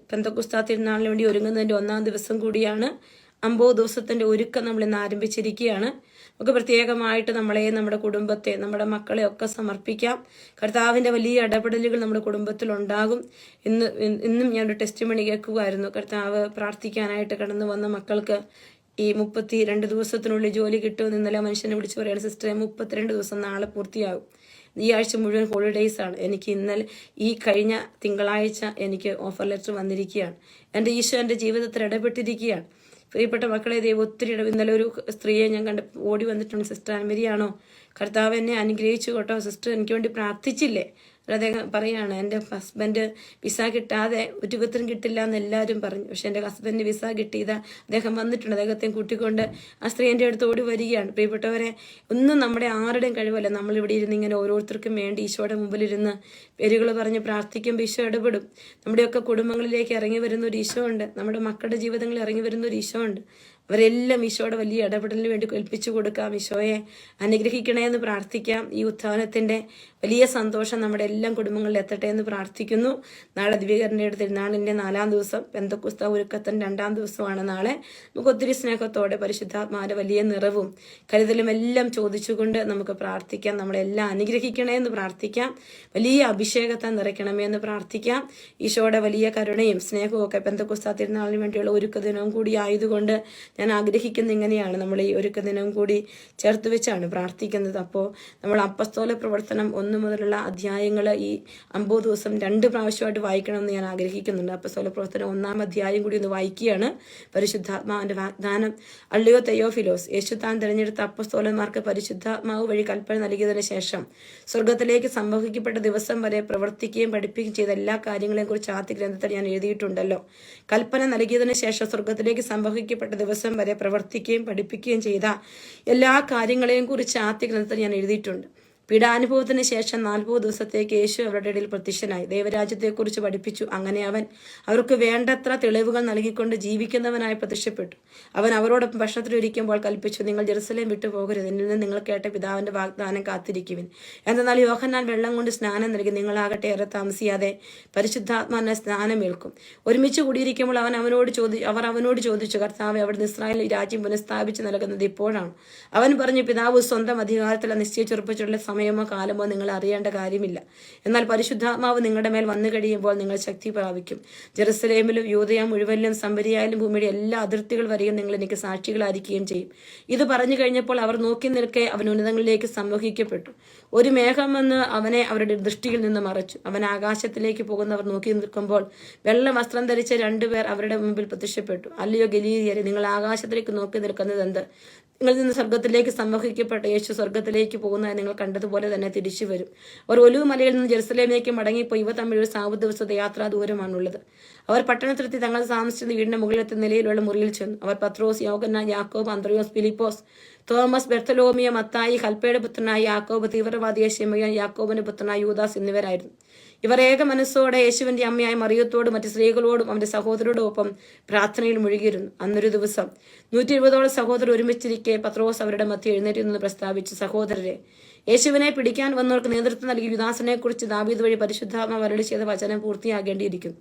പെന്തക്കോസ്താ തിരുനാളിന് വേണ്ടി ഒരുങ്ങുന്നതിൻ്റെ 1-ാം ദിവസം കൂടിയാണ്. 50 ദിവസത്തിൻ്റെ ഒരുക്കം നമ്മൾ ഇന്ന് ആരംഭിച്ചിരിക്കുകയാണ്. നമുക്ക് പ്രത്യേകമായിട്ട് നമ്മളെ, നമ്മുടെ കുടുംബത്തെ, നമ്മുടെ മക്കളെ ഒക്കെ സമർപ്പിക്കാം. കർത്താവിൻ്റെ വലിയ ഇടപെടലുകൾ നമ്മുടെ കുടുംബത്തിൽ ഉണ്ടാകും. ഇന്നും ഞാനൊരു ടെസ്റ്റ് മണി കേൾക്കുമായിരുന്നു. കർത്താവ് പ്രാർത്ഥിക്കാനായിട്ട് കടന്നു വന്ന മക്കൾക്ക് ഈ 32 ദിവസത്തിനുള്ളിൽ ജോലി കിട്ടുമെന്ന് ഇന്നലെ മനുഷ്യനെ വിളിച്ചു പറയുകയാണ്. സിസ്റ്ററെ 32 ദിവസം നാളെ പൂർത്തിയാകും. ഈ ആഴ്ച മുഴുവൻ ഹോളിഡേയ്സ് ആണ്. എനിക്ക് ഈ കഴിഞ്ഞ തിങ്കളാഴ്ച എനിക്ക് ഓഫർ ലെറ്റർ വന്നിരിക്കുകയാണ്. എൻ്റെ ഈശോ എൻ്റെ ജീവിതത്തിൽ ഇടപെട്ടിരിക്കുകയാണ്. പ്രിയപ്പെട്ട മക്കളെ, ദൈവം ഒത്തിരി ഇന്നലെ ഒരു സ്ത്രീയെ ഞാൻ ഓടി വന്നിട്ടുണ്ട്. സിസ്റ്റർ അൻമരിയാണോ, കർത്താവ് എന്നെ അനുഗ്രഹിച്ചു കേട്ടോ സിസ്റ്റർ, എനിക്ക് വേണ്ടി പ്രാർത്ഥിച്ചില്ലേ? അദ്ദേഹം പറയാണ്, എൻ്റെ ഹസ്ബൻഡ് വിസ കിട്ടാതെ ഒരു വിധത്തിനും കിട്ടില്ല എന്ന് എല്ലാവരും പറഞ്ഞു. പക്ഷെ എൻ്റെ ഹസ്ബൻഡ് വിസ കിട്ടിയതാ, അദ്ദേഹം വന്നിട്ടുണ്ട്. അദ്ദേഹത്തെ കൂട്ടിക്കൊണ്ട് ആ സ്ത്രീ എൻ്റെ അടുത്ത് ഓടി വരികയാണ്. പ്രിയപ്പെട്ടവരെ, ഒന്നും നമ്മുടെ ആരുടെയും കഴിവല്ല. നമ്മളിവിടെ ഇരുന്ന് ഇങ്ങനെ ഓരോരുത്തർക്കും വേണ്ടി ഈശോയുടെ മുമ്പിലിരുന്ന് പേരുകൾ പറഞ്ഞ് പ്രാർത്ഥിക്കുമ്പോൾ ഈശോ ഇടപെടും. നമ്മുടെയൊക്കെ കുടുംബങ്ങളിലേക്ക് ഇറങ്ങി വരുന്ന ഒരു ഈശോ ഉണ്ട്. നമ്മുടെ മക്കളുടെ ജീവിതങ്ങളിൽ ഇറങ്ങി വരുന്ന ഒരു ഈശോ ഉണ്ട്. അവരെല്ലാം ഈശോയുടെ വലിയ ഇടപെടലിന് വേണ്ടി ഏൽപ്പിച്ചു കൊടുക്കാം. ഈശോയെ അനുഗ്രഹിക്കണേ എന്ന് പ്രാർത്ഥിക്കാം. ഈ ഉത്ഥാനത്തിൻ്റെ വലിയ സന്തോഷം നമ്മുടെ എല്ലാം കുടുംബങ്ങളിൽ എത്തട്ടെ എന്ന് പ്രാർത്ഥിക്കുന്നു. നാളെ ദിവ്യകരുണയുടെ തിരുനാളിൻ്റെ 4-ാം ദിവസം, പെന്തക്കോസ്താ ഒരുക്കത്തിൻ്റെ 2-ാം ദിവസമാണ് നാളെ. നമുക്ക് ഒത്തിരി സ്നേഹത്തോടെ പരിശുദ്ധാത്മാവിന്റെ വലിയ നിറവും കരുതലും എല്ലാം ചോദിച്ചുകൊണ്ട് നമുക്ക് പ്രാർത്ഥിക്കാം. നമ്മളെല്ലാം അനുഗ്രഹിക്കണേ എന്ന് പ്രാർത്ഥിക്കാം. വലിയ അഭിഷേകത്തെ നിറയ്ക്കണമേ എന്ന് പ്രാർത്ഥിക്കാം. ഈശോയുടെ വലിയ കരുണയും സ്നേഹവും ഒക്കെ പെന്തക്കോസ്താ തിരുനാളിന് വേണ്ടിയുള്ള ഒരുക്ക ദിനവും കൂടി ആയതുകൊണ്ട് ഞാൻ ആഗ്രഹിക്കുന്ന ഇങ്ങനെയാണ്, നമ്മൾ ഈ ഒരുക്ക ദിനവും കൂടി ചേർത്ത് വെച്ചാണ് പ്രാർത്ഥിക്കുന്നത്. അപ്പോൾ നമ്മൾ അപ്പസ്തോല പ്രവർത്തനം 1 മുതലുള്ള അധ്യായങ്ങൾ ഈ 50 ദിവസം 2 പ്രാവശ്യമായിട്ട് വായിക്കണമെന്ന് ഞാൻ ആഗ്രഹിക്കുന്നുണ്ട്. അപ്പസ്തോല പ്രവർത്തനം 1-ാം അധ്യായം കൂടി ഒന്ന് വായിക്കുകയാണ്. പരിശുദ്ധാത്മാവിന്റെ വാഗ്ദാനം. അള്ളിയോ തെയോഫിലോസ്, യേശു താൻ തിരഞ്ഞെടുത്ത അപ്പസ്തോലന്മാർക്ക് പരിശുദ്ധാത്മാവ് വഴി കൽപ്പന നൽകിയതിനു ശേഷം സ്വർഗത്തിലേക്ക് സംഭവിക്കപ്പെട്ട ദിവസം വരെ പ്രവർത്തിക്കുകയും പഠിപ്പിക്കുകയും ചെയ്ത എല്ലാ കാര്യങ്ങളെയും കുറിച്ച് ആദ്യ ഗ്രന്ഥത്തിൽ ഞാൻ എഴുതിയിട്ടുണ്ടല്ലോ. കൽപ്പന നൽകിയതിനു ശേഷം സ്വർഗത്തിലേക്ക് സംഭവിക്കപ്പെട്ട ദിവസം വരെ പ്രവർത്തിക്കുകയും പഠിപ്പിക്കുകയും ചെയ്ത എല്ലാ കാര്യങ്ങളെയും കുറിച്ച് ആദ്യ ഗ്രന്ഥത്തിൽ ഞാൻ എഴുതിയിട്ടുണ്ട്. പീഡാനുഭവത്തിന് ശേഷം 40 ദിവസത്തേക്ക് യേശു അവരുടെ ഇടയിൽ പ്രത്യക്ഷനായി ദൈവരാജ്യത്തെക്കുറിച്ച് പഠിപ്പിച്ചു. അങ്ങനെ അവൻ അവർക്ക് വേണ്ടത്ര തെളിവുകൾ നൽകിക്കൊണ്ട് ജീവിക്കുന്നവനായി പ്രത്യക്ഷപ്പെട്ടു. അവൻ അവരോടൊപ്പം ഭക്ഷണത്തിലിരിക്കുമ്പോൾ കൽപ്പിച്ചു, നിങ്ങൾ ജെറുസലേം വിട്ടു പോകരുത്, എന്നിൽ നിന്ന് നിങ്ങൾ കേട്ട പിതാവിന്റെ വാഗ്ദാനം കാത്തിരിക്കുവിൻ. എന്നാൽ യോഹന്നാൻ വെള്ളം കൊണ്ട് സ്നാനം നൽകി, നിങ്ങളാകട്ടെ ഏറെ താമസിയാതെ പരിശുദ്ധാത്മാവിനെ സ്നാനമേൽക്കും. ഒരുമിച്ച് കൂടിയിരിക്കുമ്പോൾ അവർ അവനോട് ചോദിച്ചു, കർത്താവേ, അവിടുന്ന് ഇസ്രായേൽ രാജ്യം പുനഃസ്ഥാപിച്ച് നൽകുന്നത് ഇപ്പോഴാണ്? അവൻ പറഞ്ഞു, പിതാവ് സ്വന്തം അധികാരത്തിൽ നിശ്ചയിച്ചുറപ്പിച്ചുള്ള സമയമോ കാലമോ നിങ്ങൾ അറിയേണ്ട കാര്യമില്ല. എന്നാൽ പരിശുദ്ധാത്മാവ് നിങ്ങളുടെ മേൽ വന്നു കഴിയുമ്പോൾ നിങ്ങൾ ശക്തി പ്രാപിക്കും. ജെറുസലേമിലും യൂദയ മുഴുവനിലും സമരിയായാലും ഭൂമിയുടെ എല്ലാ അതിർത്തികൾ വരെയും നിങ്ങൾ എനിക്ക് സാക്ഷികളായിരിക്കുകയും ചെയ്യും. ഇത് പറഞ്ഞു കഴിഞ്ഞപ്പോൾ അവർ നോക്കി നിൽക്കെ അവൻ ഉന്നതങ്ങളിലേക്ക് സംവഹിക്കപ്പെട്ടു. ഒരു മേഘം വന്ന് അവനെ അവരുടെ ദൃഷ്ടിയിൽ നിന്ന് മറച്ചു. അവൻ ആകാശത്തിലേക്ക് പോകുന്നവർ നോക്കി നിൽക്കുമ്പോൾ വെള്ള വസ്ത്രം ധരിച്ച 2 പേർ അവരുടെ മുമ്പിൽ പ്രത്യക്ഷപ്പെട്ടു. അല്ലയോ ഗലീലിയരെ, നിങ്ങൾ ആകാശത്തിലേക്ക് നോക്കി നിൽക്കുന്നത് എന്ത്? നിങ്ങളിൽ നിന്ന് സ്വർഗത്തിലേക്ക് സംവഹിക്കപ്പെട്ട യേശു സ്വർഗത്തിലേക്ക് പോകുന്നതായി നിങ്ങൾ കണ്ടതുപോലെ തന്നെ തിരിച്ചു വരും. അവർ ഒലിവ് മലയിൽ നിന്ന് ജെറുസലേമിലേക്ക് മടങ്ങിപ്പോയി. ഇവ തമ്മിൽ ഒരു 40 ദിവസത്തെ യാത്രാ ദൂരമാണുള്ളത്. അവർ പട്ടണത്തിലെത്തി തങ്ങൾ താമസിച്ചിരുന്ന വീടിന്റെ മുകളിലത്തെ നിലയിലുള്ള മുറിയിൽ ചെന്നു. അവർ പത്രോസ്, യോഹന്നാൻ, യാക്കോബ്, അന്ത്രയോസ്, ഫിലിപ്പോസ്, തോമസ്, ബെർത്തലോമിയ, മത്തായി, ഹൽപ്പയുടെ പുത്രനായ യാക്കോബ്, തീവ്രവാദിയായ ശിമയോൻ, യാക്കോബിന്റെ പുത്രനായ യൂദാസ് എന്നിവരായിരുന്നു. ഇവർ ഏക മനസ്സോടെ യേശുവിന്റെ അമ്മയായ മറിയത്തോടും മറ്റു സ്ത്രീകളോടും അവന്റെ സഹോദരോടും ഒപ്പം പ്രാർത്ഥനയിൽ മുഴുകിയിരുന്നു. അന്നൊരു ദിവസം 120ഓളം സഹോദരർ ഒരുമിച്ചിരിക്കെ പത്രോസ് അവരുടെ മധ്യ എഴുന്നേറ്റ് നിന്ന് പ്രസ്താവിച്ചു, സഹോദരരെ, യേശുവിനെ പിടിക്കാൻ വന്നവർക്ക് നേതൃത്വം നൽകിയ യുദാസിനെ കുറിച്ച് ദാവീദ് വഴി പരിശുദ്ധാത്മാവ് അരുളി ചെയ്ത വചനം പൂർത്തിയാകേണ്ടിയിരിക്കുന്നു.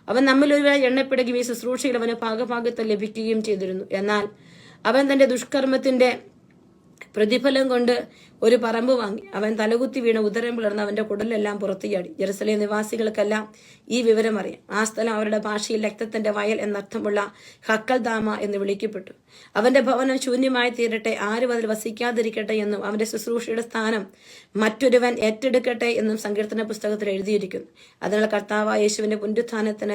അവൻ നമ്മിൽ ഒരുവരായി എണ്ണപ്പെടുകയും ഈ ശുശ്രൂഷയിൽ അവന് ഭാഗഭാഗത്ത് ലഭിക്കുകയും ചെയ്തിരുന്നു. എന്നാൽ അവൻ തന്റെ ദുഷ്കർമ്മത്തിന്റെ പ്രതിഫലം കൊണ്ട് ഒരു പറമ്പ് വാങ്ങി. അവൻ തലകുത്തി വീണ് ഉദരം പിളർന്ന് അവന്റെ കുടലെല്ലാം പുറത്തു ചാടി. ജെറുസലേം നിവാസികൾക്കെല്ലാം ഈ വിവരം അറിയാം. ആ സ്ഥലം അവരുടെ ഭാഷയിൽ രക്തത്തിന്റെ വയൽ എന്നർത്ഥമുള്ള ഹക്കൽദാമ എന്ന് വിളിക്കപ്പെട്ടു. അവന്റെ ഭവനം ശൂന്യമായി തീരട്ടെ, ആരും അതിൽ വസിക്കാതിരിക്കട്ടെ എന്നും അവന്റെ ശുശ്രൂഷയുടെ സ്ഥാനം മറ്റൊരുവൻ ഏറ്റെടുക്കട്ടെ എന്നും സങ്കീർത്തന പുസ്തകത്തിൽ എഴുതിയിരിക്കുന്നു. അതിനാൽ കർത്താവായ യേശുവിന്റെ പുനരുത്ഥാനത്തിന്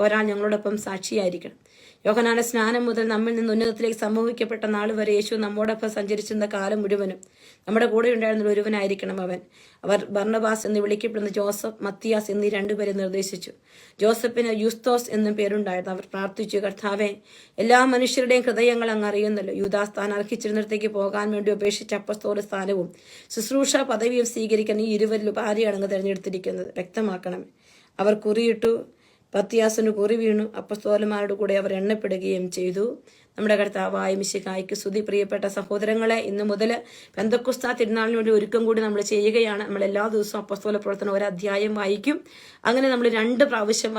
ഒരാൾ ഞങ്ങളോടൊപ്പം സാക്ഷിയായിരിക്കണം. യോഹന്നാന്റെ സ്നാനം മുതൽ നമ്മിൽ നിന്ന് ഉന്നതത്തിലേക്ക് സമൂഹിക്കപ്പെട്ട നാൾ വരെ യേശു നമ്മോടൊപ്പം സഞ്ചരിച്ചിരുന്ന കാലം മുഴുവനും നമ്മുടെ കൂടെ ഉണ്ടായിരുന്ന ഒരുവനായിരിക്കണം അവൻ. അവർ ബർണബാസ് എന്ന് വിളിക്കപ്പെടുന്ന ജോസഫ്, മത്തിയാസ് എന്നീ രണ്ടുപേരെ നിർദ്ദേശിച്ചു. ജോസഫിന് യൂസ്തോസ് എന്നും പേരുണ്ടായിരുന്നു. അവർ പ്രാർത്ഥിച്ചു, കർത്താവേ, എല്ലാ മനുഷ്യരുടെയും ഹൃദയങ്ങൾ അങ്ങ് അറിയുന്നല്ലോ. യൂദാസ് താൻ അർഹിച്ചിരുന്നിടത്തേക്ക് പോകാൻ വേണ്ടി ഉപേക്ഷിച്ച അപ്പസ്തോല സ്ഥാനവും ശുശ്രൂഷ പദവിയും സ്വീകരിക്കാൻ ഈ ഇരുവരിൽ ആരെയാണ് അങ്ങ് തിരഞ്ഞെടുത്തിരിക്കുന്നത്? വ്യക്തമാക്കണമേ. അവർ കുറിയിട്ടു. മത്തിയാസിന് കുറി വീണു. അപ്പസ്തോലന്മാരുടെ കൂടെ അവർ എണ്ണപ്പെടുകയും ചെയ്തു. നമ്മുടെ കർത്താവായ മിശിഹായ്ക്ക് സ്തുതി. പ്രിയപ്പെട്ട സഹോദരങ്ങളെ, ഇന്നു മുതൽ പെന്തക്കോസ്താ തിരുനാളിന് വേണ്ടി ഒരുക്കം കൂടി നമ്മൾ ചെയ്യുകയാണ്. നമ്മൾ എല്ലാ ദിവസവും അപ്പസ്തോല പ്രവർത്തനം ഒരു അധ്യായം വായിക്കും. അങ്ങനെ നമ്മൾ 2 പ്രാവശ്യം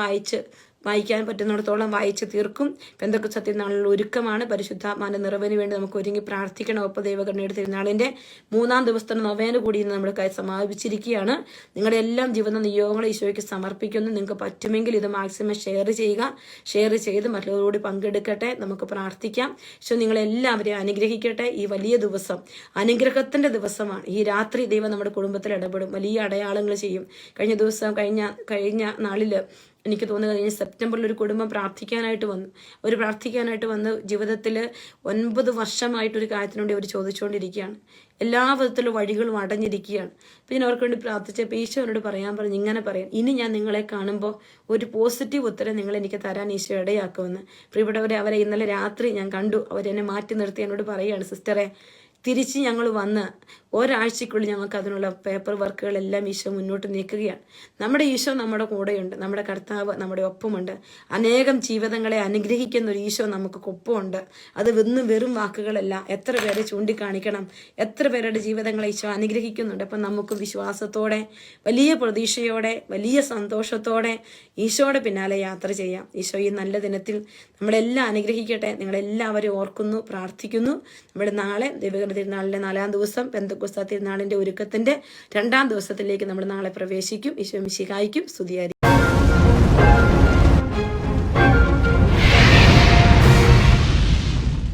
വായിക്കാൻ പറ്റുന്നിടത്തോളം വായിച്ച് തീർക്കും. പെന്തക്കോസ്താ തിരുനാളിലുള്ള ഒരുക്കമാണ്. പരിശുദ്ധാത്മാവിന്റെ നിറവിന് വേണ്ടി നമുക്ക് ഒരുങ്ങി പ്രാർത്ഥിക്കണം. ഒപ്പം ദൈവകരുണയുടെ തിരുനാളിന്റെ 3-ാം ദിവസത്തെ നൊവേന കൂടി ഇന്ന് നമ്മൾ സമാപിച്ചിരിക്കുകയാണ്. നിങ്ങളുടെ എല്ലാം ജീവിത നിയോഗങ്ങൾ ഈശോയ്ക്ക് സമർപ്പിക്കുന്നു. നിങ്ങൾക്ക് പറ്റുമെങ്കിൽ ഇത് മാക്സിമം ഷെയർ ചെയ്യുക. ഷെയർ ചെയ്ത് മറ്റുള്ളവരോട് പങ്കെടുക്കട്ടെ. നമുക്ക് പ്രാർത്ഥിക്കാം. ഈശോ നിങ്ങളെല്ലാവരെയും അനുഗ്രഹിക്കട്ടെ. ഈ വലിയ ദിവസം അനുഗ്രഹത്തിന്റെ ദിവസമാണ്. ഈ രാത്രി ദൈവം നമ്മുടെ കുടുംബത്തിൽ ഇടപെടും. വലിയ അടയാളങ്ങൾ ചെയ്യും. കഴിഞ്ഞ നാളില് എനിക്ക് തോന്നുന്നത് സെപ്റ്റംബറിൽ ഒരു കുടുംബം പ്രാർത്ഥിക്കാനായിട്ട് വന്ന് ജീവിതത്തിൽ 9 വർഷമായിട്ടൊരു കാര്യത്തിനുവേണ്ടി അവർ ചോദിച്ചുകൊണ്ടിരിക്കുകയാണ്. എല്ലാ വിധത്തിലുള്ള വഴികളും അടഞ്ഞിരിക്കുകയാണ്. അപ്പം ഞാൻ അവർക്ക് വേണ്ടി പ്രാർത്ഥിച്ചപ്പോൾ ഈശോ എന്നോട് പറയാൻ പറഞ്ഞു, ഇങ്ങനെ പറയാം, ഇനി ഞാൻ നിങ്ങളെ കാണുമ്പോൾ ഒരു പോസിറ്റീവ് ഉത്തരം നിങ്ങൾ എനിക്ക് തരാൻ ഈശോ ഇടയാക്കുമെന്ന്. പ്രിയപ്പെട്ടവരെ, അവരെ ഇന്നലെ രാത്രി ഞാൻ കണ്ടു. അവരെന്നെ മാറ്റി നിർത്തി എന്നോട് പറയുകയാണ്, സിസ്റ്ററെ, തിരിച്ച് ഞങ്ങൾ വന്ന് ഒരാഴ്ചക്കുള്ളിൽ ഞങ്ങൾക്ക് അതിനുള്ള പേപ്പർ വർക്കുകളെല്ലാം ഈശോ മുന്നോട്ട് നീക്കുകയാണ്. നമ്മുടെ ഈശോ നമ്മുടെ കൂടെയുണ്ട്. നമ്മുടെ കർത്താവ് നമ്മുടെ ഒപ്പമുണ്ട്. അനേകം ജീവിതങ്ങളെ അനുഗ്രഹിക്കുന്ന ഒരു ഈശോ നമുക്ക് ഒപ്പമുണ്ട്. അത് വെറും വാക്കുകളല്ല. എത്ര പേരെ ചൂണ്ടിക്കാണിക്കണം, എത്ര പേരുടെ ജീവിതങ്ങളെ ഈശോ അനുഗ്രഹിക്കുന്നുണ്ട്. അപ്പം നമുക്ക് വിശ്വാസത്തോടെ, വലിയ പ്രതീക്ഷയോടെ, വലിയ സന്തോഷത്തോടെ ഈശോയുടെ പിന്നാലെ യാത്ര ചെയ്യാം. ഈശോ ഈ നല്ല ദിനത്തിൽ നമ്മളെല്ലാം അനുഗ്രഹിക്കട്ടെ. നിങ്ങളെല്ലാവരും ഓർക്കുന്നു, പ്രാർത്ഥിക്കുന്നു. നമ്മുടെ നാളെ ദൈവകരുടെ തിരുനാളിന്റെ 4-ാം ദിവസം, പെന്തക്കോസ്താ തിരുനാളിന്റെ ഒരുക്കത്തിന്റെ 2-ാം ദിവസത്തിലേക്ക് നമ്മൾ നാളെ പ്രവേശിക്കും. ഈശോ മിശിഹായ്ക്കും സ്തുതിയായിരിക്കും.